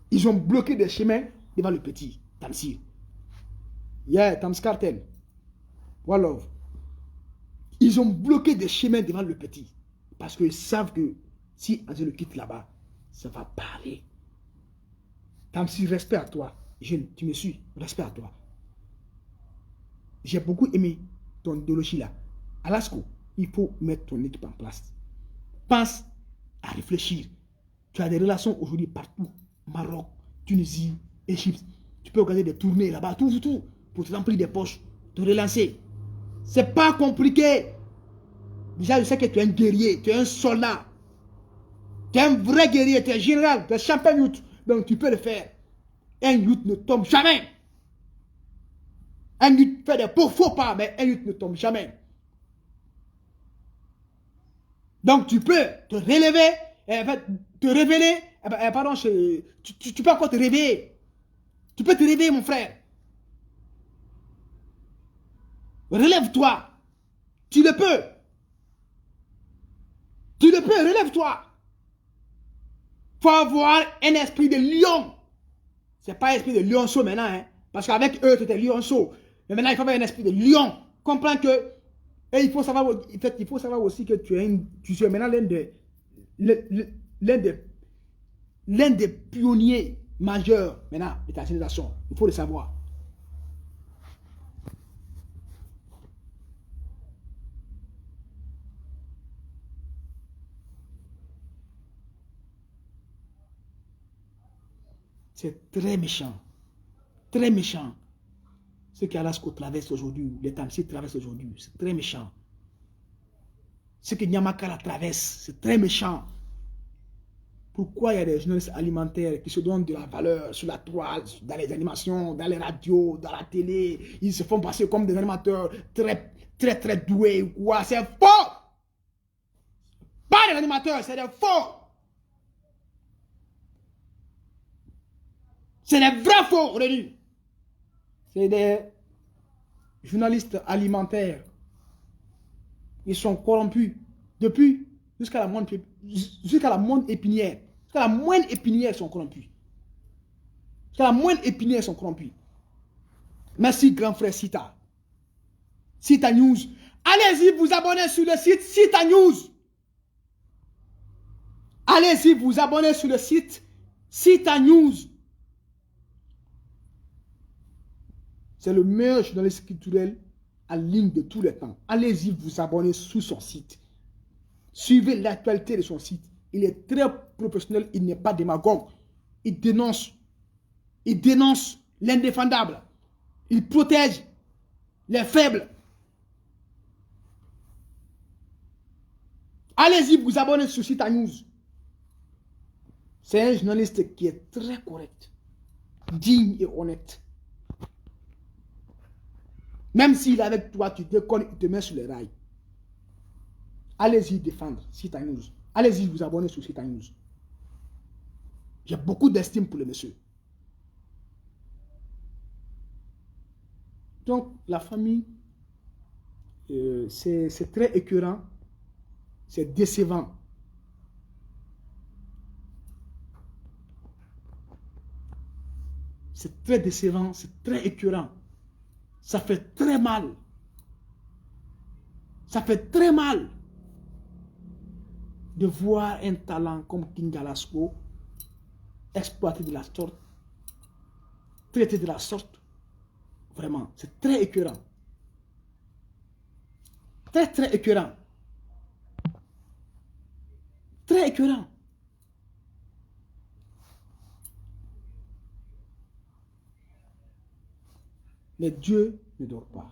Ils ont bloqué des chemins devant le petit, Tamsir. Yeah, Tams Cartel. One Love. Ils ont bloqué des chemins devant le petit. Parce qu'ils savent que si Angelo quitte là-bas, ça va parler. Tamsir, respect à toi. Jeune, tu me suis. Respect à toi. J'ai beaucoup aimé ton idéologie là. Alasco, il faut mettre ton équipe en place. Pense à réfléchir. Tu as des relations aujourd'hui partout. Maroc, Tunisie, Égypte. Tu peux organiser des tournées là-bas, tout. Pour te remplir des poches, te relancer. C'est pas compliqué. Déjà, je sais que tu es un guerrier, tu es un soldat. Tu es un vrai guerrier, tu es général, tu es champion youth. Donc tu peux le faire. Un youth ne tombe jamais. Un youth fait des faux pas, mais un youth ne tombe jamais. Donc tu peux te relever, te révéler. Pardon, tu peux encore te réveiller. Tu peux te réveiller, mon frère. Relève-toi. Tu le peux. Tu le peux, relève-toi. Il faut avoir un esprit de lion. Ce n'est pas un esprit de lionceau maintenant. Hein? Parce qu'avec eux, tu étais lionceau. Mais maintenant, il faut avoir un esprit de lion. Comprends que... Et il faut savoir, aussi que tu es maintenant l'un des pionniers majeurs maintenant de ta génération. Il faut le savoir. C'est très méchant. Très méchant. Ce qu'Alasko traverse aujourd'hui, les Tamsis traversent aujourd'hui, c'est très méchant. Ce que Nyamakala traverse, c'est très méchant. Pourquoi il y a des journalistes alimentaires qui se donnent de la valeur sur la toile, dans les animations, dans les radios, dans la télé, ils se font passer comme des animateurs très doués ou quoi? C'est faux! Pas des animateurs, c'est des faux! C'est des vrais faux, on dit. C'est des journalistes alimentaires. Ils sont corrompus depuis jusqu'à la moindre épinière. Jusqu'à la moindre épinière, ils sont corrompus. Jusqu'à la moindre épinière, ils sont corrompus. Merci, grand frère Sita. Sita News. Allez-y, vous abonner sur le site Sita News. Allez-y, vous abonner sur le site Sita News. C'est le meilleur journaliste culturel en ligne de tous les temps. Allez-y vous abonner sur son site. Suivez l'actualité de son site. Il est très professionnel, il n'est pas démagogue. Il dénonce l'indéfendable. Il protège les faibles. Allez-y vous abonner sur Sita News. C'est un journaliste qui est très correct, digne et honnête. Même s'il est avec toi, tu décolles, il te met sur les rails. Allez-y défendre Sita News. Allez-y vous abonner sur Sita News. J'ai beaucoup d'estime pour le monsieur. Donc, la famille, c'est très écœurant. C'est décevant. C'est très décevant, c'est très écœurant. Ça fait très mal. Ça fait très mal de voir un talent comme King Alasko exploité de la sorte, traité de la sorte. Vraiment, c'est très écœurant. Très écœurant. Très écœurant. Mais Dieu ne dort pas.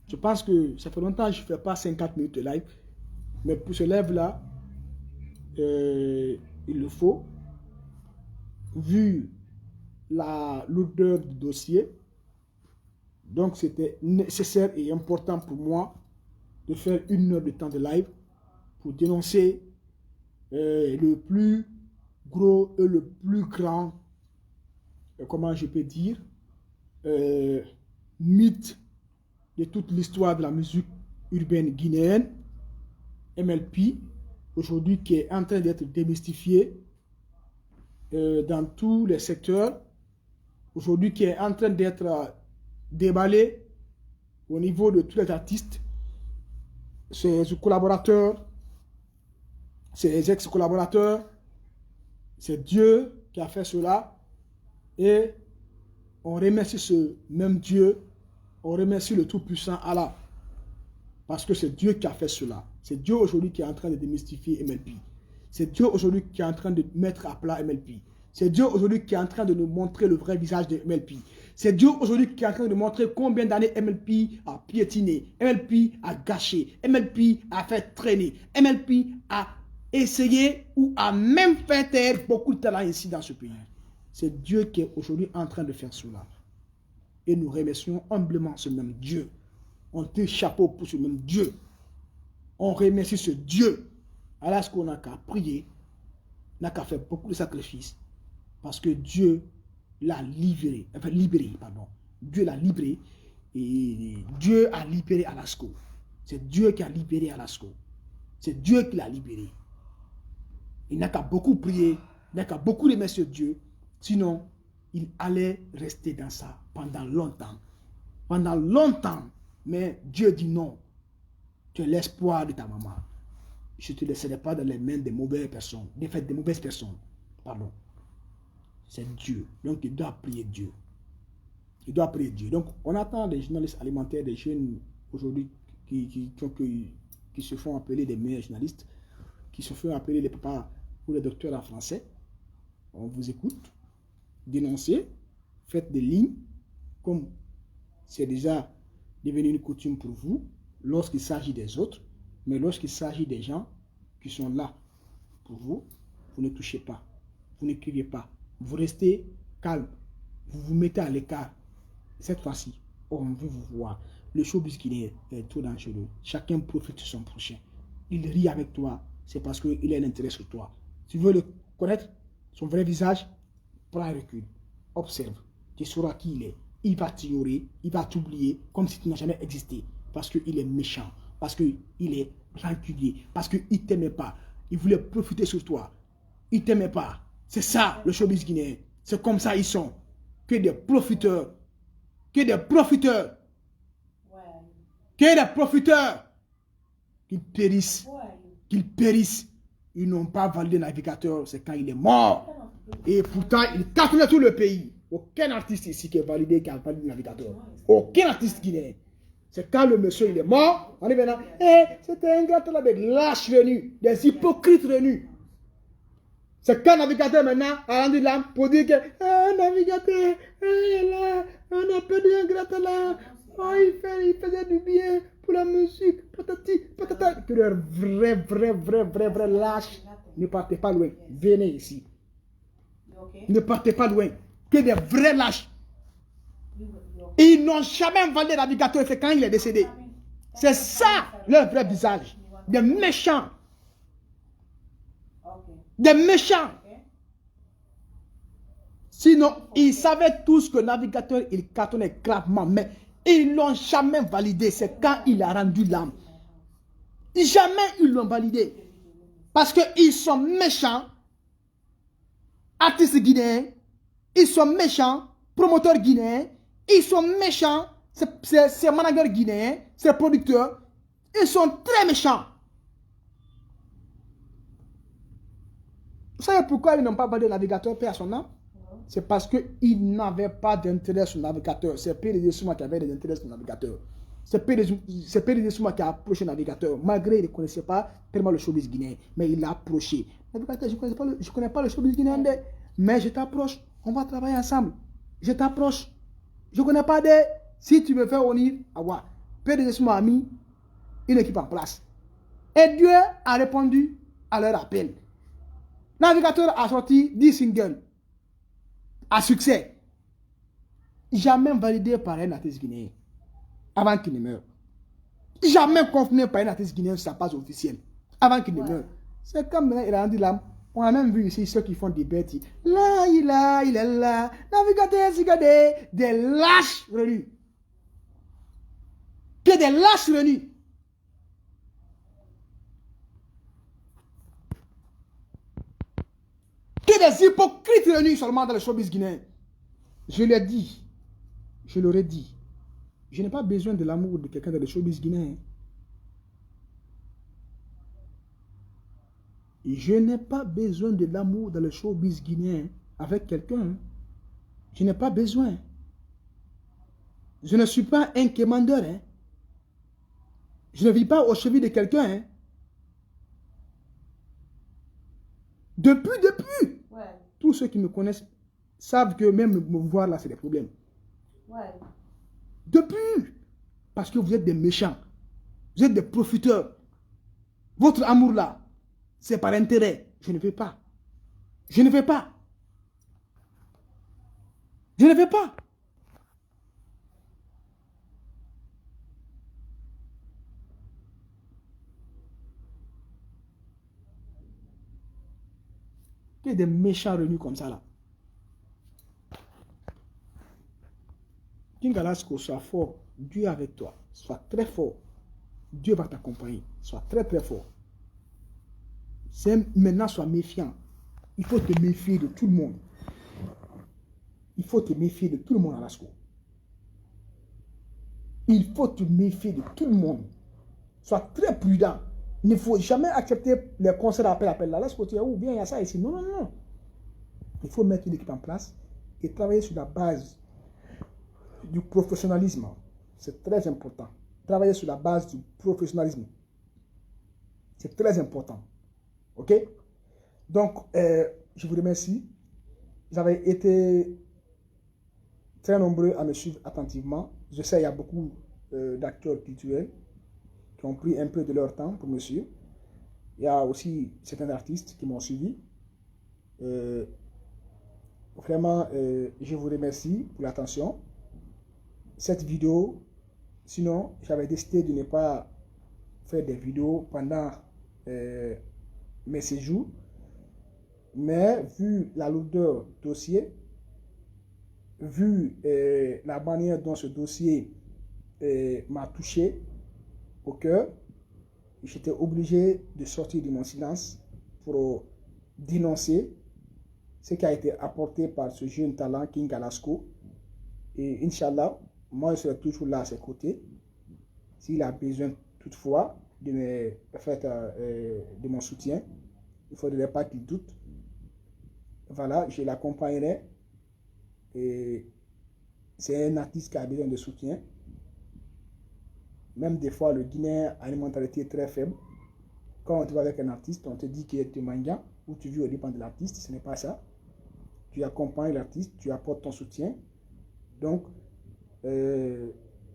Je pense que ça fait longtemps que je ne fais pas 50 minutes de live. Mais pour ce live-là, il le faut. Vu la lourdeur du dossier. Donc c'était nécessaire et important pour moi de faire 1 heure de temps de live pour dénoncer le plus gros et le plus grand, comment je peux dire, mythe de toute l'histoire de la musique urbaine guinéenne, MLP, aujourd'hui qui est en train d'être démystifié dans tous les secteurs, aujourd'hui qui est en train d'être déballé au niveau de tous les artistes, ses collaborateurs, ses ex-collaborateurs. C'est Dieu qui a fait cela et on remercie ce même Dieu, on remercie le Tout-Puissant Allah parce que c'est Dieu qui a fait cela. C'est Dieu aujourd'hui qui est en train de démystifier MLP. C'est Dieu aujourd'hui qui est en train de mettre à plat MLP. C'est Dieu aujourd'hui qui est en train de nous montrer le vrai visage de MLP. C'est Dieu aujourd'hui qui est en train de montrer combien d'années MLP a piétiné, MLP a gâché, MLP a fait traîner, MLP a essayer ou a même fait taire beaucoup de talents ici dans ce pays. C'est Dieu qui est aujourd'hui en train de faire cela. Et nous remercions humblement ce même Dieu. On tire chapeau pour ce même Dieu. On remercie ce Dieu. Alors ce qu'on n'a qu'à prier, n'a qu'à faire beaucoup de sacrifices. Parce que Dieu l'a libéré. Enfin, libéré, pardon. Dieu l'a libéré. Et Dieu a libéré Alasko. C'est Dieu qui a libéré Alasko. C'est Dieu qui l'a libéré. Il n'a qu'à beaucoup prier. Il n'a qu'à beaucoup remercier Dieu. Sinon, il allait rester dans ça pendant longtemps. Pendant longtemps. Mais Dieu dit non. Tu es l'espoir de ta maman. Je ne te laisserai pas dans les mains des mauvaises personnes. Des mauvaises personnes. Pardon. C'est Dieu. Donc, il doit prier Dieu. Il doit prier Dieu. Donc, on attend des journalistes alimentaires, des jeunes aujourd'hui qui se font appeler des meilleurs journalistes, qui se font appeler les papas ou les docteurs en français. On vous écoute. Dénoncez. Faites des lignes. Comme c'est déjà devenu une coutume pour vous, lorsqu'il s'agit des autres, mais lorsqu'il s'agit des gens qui sont là pour vous, vous ne touchez pas, vous n'écrivez pas, vous restez calme, vous vous mettez à l'écart. Cette fois-ci, on veut vous voir. Le showbiz guinéen est trop dangereux. Chacun profite de son prochain. Il rit avec toi, c'est parce qu'il a un intérêt sur toi. Tu veux le connaître, son vrai visage, prends un recul, observe, tu sauras qui il est. Il va t'ignorer, il va t'oublier comme si tu n'as jamais existé. Parce qu'il est méchant, parce qu'il est rancunier, parce qu'il ne t'aimait pas. Il voulait profiter sur toi. Il ne t'aimait pas. C'est ça le showbiz guinéen. C'est comme ça ils sont. Que des profiteurs. Que des profiteurs. Que des profiteurs. Qu'ils périssent. Qu'ils périssent. Ils n'ont pas validé le navigateur. C'est quand il est mort. Et pourtant, il cartonnait tout le pays. Aucun artiste ici qui a validé le navigateur. Aucun artiste guinéen. C'est quand le monsieur il est mort, on est maintenant, c'était un gars avec lâches venus, des hypocrites venus. C'est quand le navigateur maintenant a rendu l'âme pour dire que navigateur, là, on a perdu un gratte là, il faisait du bien pour la musique, patati, patata. Que leur vrai lâche, ne partez pas loin, venez ici. Ne partez pas loin, que des vrais lâches. Ils n'ont jamais validé le navigateur, c'est quand il est décédé. C'est ça leur vrai visage. Des méchants. Des méchants. Sinon, ils savaient tous que le navigateur, il cartonnait gravement, mais ils n'ont jamais validé. C'est quand il a rendu l'âme. Jamais ils l'ont validé. Parce qu'ils sont méchants. Artistes guinéens. Ils sont méchants. Promoteurs guinéens. Ils sont méchants, c'est managers guinéens, c'est producteurs. Ils sont très méchants. Vous savez pourquoi ils n'ont pas validé le navigateur paix à son âme? C'est parce qu'ils n'avaient pas d'intérêt sur le navigateur. C'est PDG Souma qui avait des intérêts sur le navigateur. C'est PDG Souma qui a approché le navigateur. Malgré qu'il ne connaissait pas tellement le showbiz guinéen. Mais il l'a approché. Navigateur, je ne connais pas le showbiz guinéen. Mais je t'approche. On va travailler ensemble. Je t'approche. Je ne connais pas des... Si tu me fais venir, PDG Souma a mis une équipe en place. Et Dieu a répondu à leur appel. Navigateur a sorti 10 singles à succès. Jamais validé par un artiste guinéen avant qu'il ne meure. Jamais confirmé par un artiste guinéen sur sa page officielle avant qu'il ne meure. C'est comme maintenant il a rendu l'âme. On a même vu ici ceux qui font des bêtises. Là, il est là. Navigateur, regardez, des lâches venus. Que des lâches venus. Que des hypocrites venus seulement dans le showbiz guinéen. Je l'ai dit. Je l'aurais dit. Je n'ai pas besoin de l'amour de quelqu'un dans le showbiz guinéen. Je n'ai pas besoin de l'amour dans le showbiz guinéen avec quelqu'un. Je n'ai pas besoin. Je ne suis pas un commandeur. Je ne vis pas au chevet de quelqu'un. Depuis. Ouais. Tous ceux qui me connaissent savent que même me voir là, c'est des problèmes. Ouais. Depuis. Parce que vous êtes des méchants. Vous êtes des profiteurs. Votre amour là, c'est par intérêt. Je ne veux pas. Je ne veux pas. Je ne veux pas. Il y a des méchants revenus comme ça là. King Alasco, sois fort. Dieu est avec toi. Sois très fort. Dieu va t'accompagner. Sois très très fort. Maintenant, sois méfiant. Il faut te méfier de tout le monde. Il faut te méfier de tout le monde, Alasco. Il faut te méfier de tout le monde. Sois très prudent. Il ne faut jamais accepter les conseils d'appel. Là, Alasco, tu es où? Bien, il y a ça ici. Non, non, non. Il faut mettre une équipe en place et travailler sur la base du professionnalisme. C'est très important. Travailler sur la base du professionnalisme. C'est très important. OK? Donc, je vous remercie. Vous avez été très nombreux à me suivre attentivement. Je sais qu'il y a beaucoup d'acteurs culturels qui ont pris un peu de leur temps pour me suivre. Il y a aussi certains artistes qui m'ont suivi. Vraiment, je vous remercie pour l'attention. Cette vidéo, sinon, j'avais décidé de ne pas faire des vidéos pendant mes séjours. Mais vu la lourdeur du dossier, vu la manière dont ce dossier m'a touché au cœur, j'étais obligé de sortir de mon silence pour dénoncer ce qui a été apporté par ce jeune talent King Alasco. Et Inch'Allah, moi je serai toujours là à ses côtés. S'il a besoin toutefois de mon soutien, il ne faudrait pas qu'il doute. Voilà, je l'accompagnerai. Et c'est un artiste qui a besoin de soutien. Même des fois, le Guinéen a une mentalité très faible. Quand on te voit avec un artiste, on te dit qu'il est manga ou tu vis au dépend de l'artiste. Ce n'est pas ça. Tu accompagnes l'artiste, tu apportes ton soutien. Donc,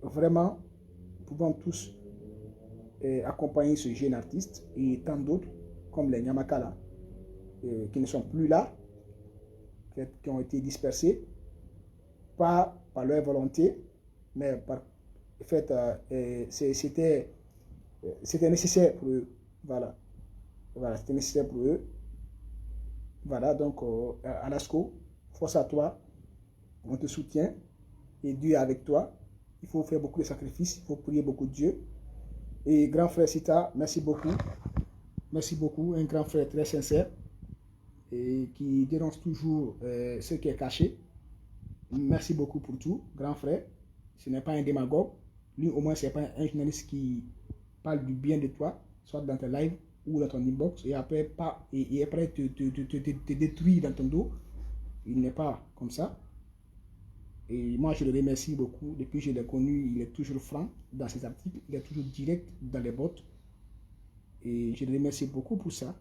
vraiment, nous pouvons tous accompagner ce jeune artiste et tant d'autres, comme les Nyamakala, qui ne sont plus là, qui ont été dispersés, pas par leur volonté, mais par fait, c'était nécessaire pour eux. Voilà, c'était nécessaire pour eux. Voilà, donc, Alasco, force à toi, on te soutient et Dieu est avec toi. Il faut faire beaucoup de sacrifices, il faut prier beaucoup de Dieu. Et grand frère Sita, merci beaucoup. Merci beaucoup, un grand frère très sincère et qui dénonce toujours ce qui est caché. Merci beaucoup pour tout, grand frère. Ce n'est pas un démagogue. Lui, au moins, ce n'est pas un journaliste qui parle du bien de toi, soit dans tes lives ou dans ton inbox, et après, te détruire dans ton dos. Il n'est pas comme ça. Et moi, je le remercie beaucoup. Depuis que je l'ai connu, il est toujours franc dans ses articles. Il est toujours direct dans les bottes. Et je le remercie beaucoup pour ça.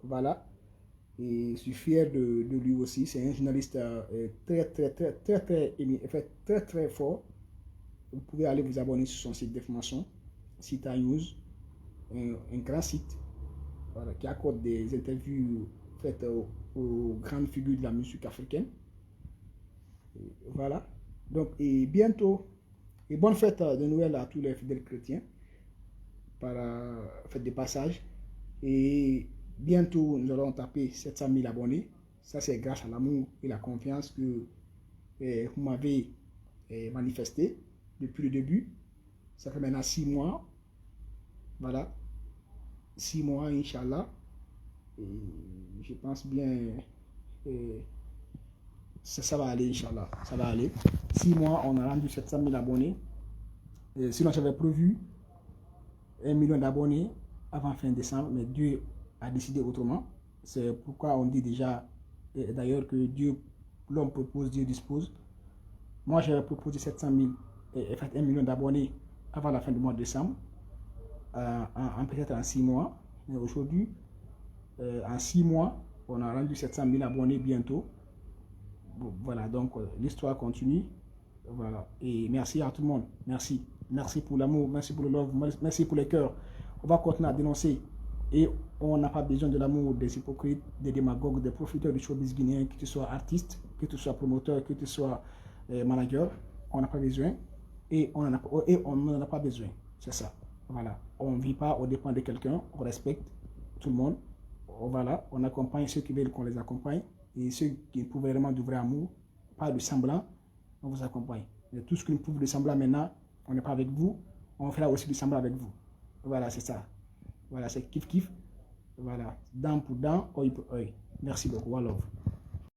Voilà. Et je suis fier de lui aussi. C'est un journaliste très fort. Vous pouvez aller vous abonner sur son site d'information, Sita News, un grand site, voilà, qui accorde des interviews faites aux grandes figures de la musique africaine. Et voilà. Donc, et bientôt, et bonne fête de Noël à tous les fidèles chrétiens, par fête de passage. Et bientôt, nous allons taper 700 000 abonnés. Ça, c'est grâce à l'amour et la confiance que vous m'avez manifesté depuis le début. Ça fait maintenant 6 mois. Voilà. 6 mois, Inch'Allah. Et je pense bien ça va aller, Inch'Allah. Ça va aller. 6 mois, on a rendu 700 000 abonnés. Et sinon, j'avais prévu 1 million d'abonnés avant fin décembre, mais Dieu a décidé autrement. C'est pourquoi on dit déjà, d'ailleurs, que Dieu, l'homme propose, Dieu dispose. Moi, j'avais proposé 700 000 et fait 1 million d'abonnés avant la fin du mois de décembre, peut-être en 6 mois. Mais aujourd'hui, en 6 mois, on a rendu 700 000 abonnés bientôt. Bon, voilà, donc l'histoire continue. Voilà. Et merci à tout le monde. Merci. Merci pour l'amour, merci pour le love, merci pour les cœurs. On va continuer à dénoncer Et on n'a pas besoin de l'amour des hypocrites, des démagogues, des profiteurs du showbiz guinéen, que tu sois artiste, que tu sois promoteur, que tu sois manager. On n'a pas besoin. Et on n'en a pas besoin. C'est ça. Voilà. On ne vit pas aux dépens de quelqu'un. On respecte tout le monde. Voilà. On accompagne ceux qui veulent qu'on les accompagne. Et ceux qui prouvent vraiment du vrai amour, pas de semblant, on vous accompagne. Et tout ce qui nous prouve de semblant maintenant, on n'est pas avec vous. On fera aussi du semblant avec vous. Voilà, c'est ça. Voilà, c'est kiff-kiff. Voilà, dent pour dent, œil pour œil. Merci beaucoup. One love.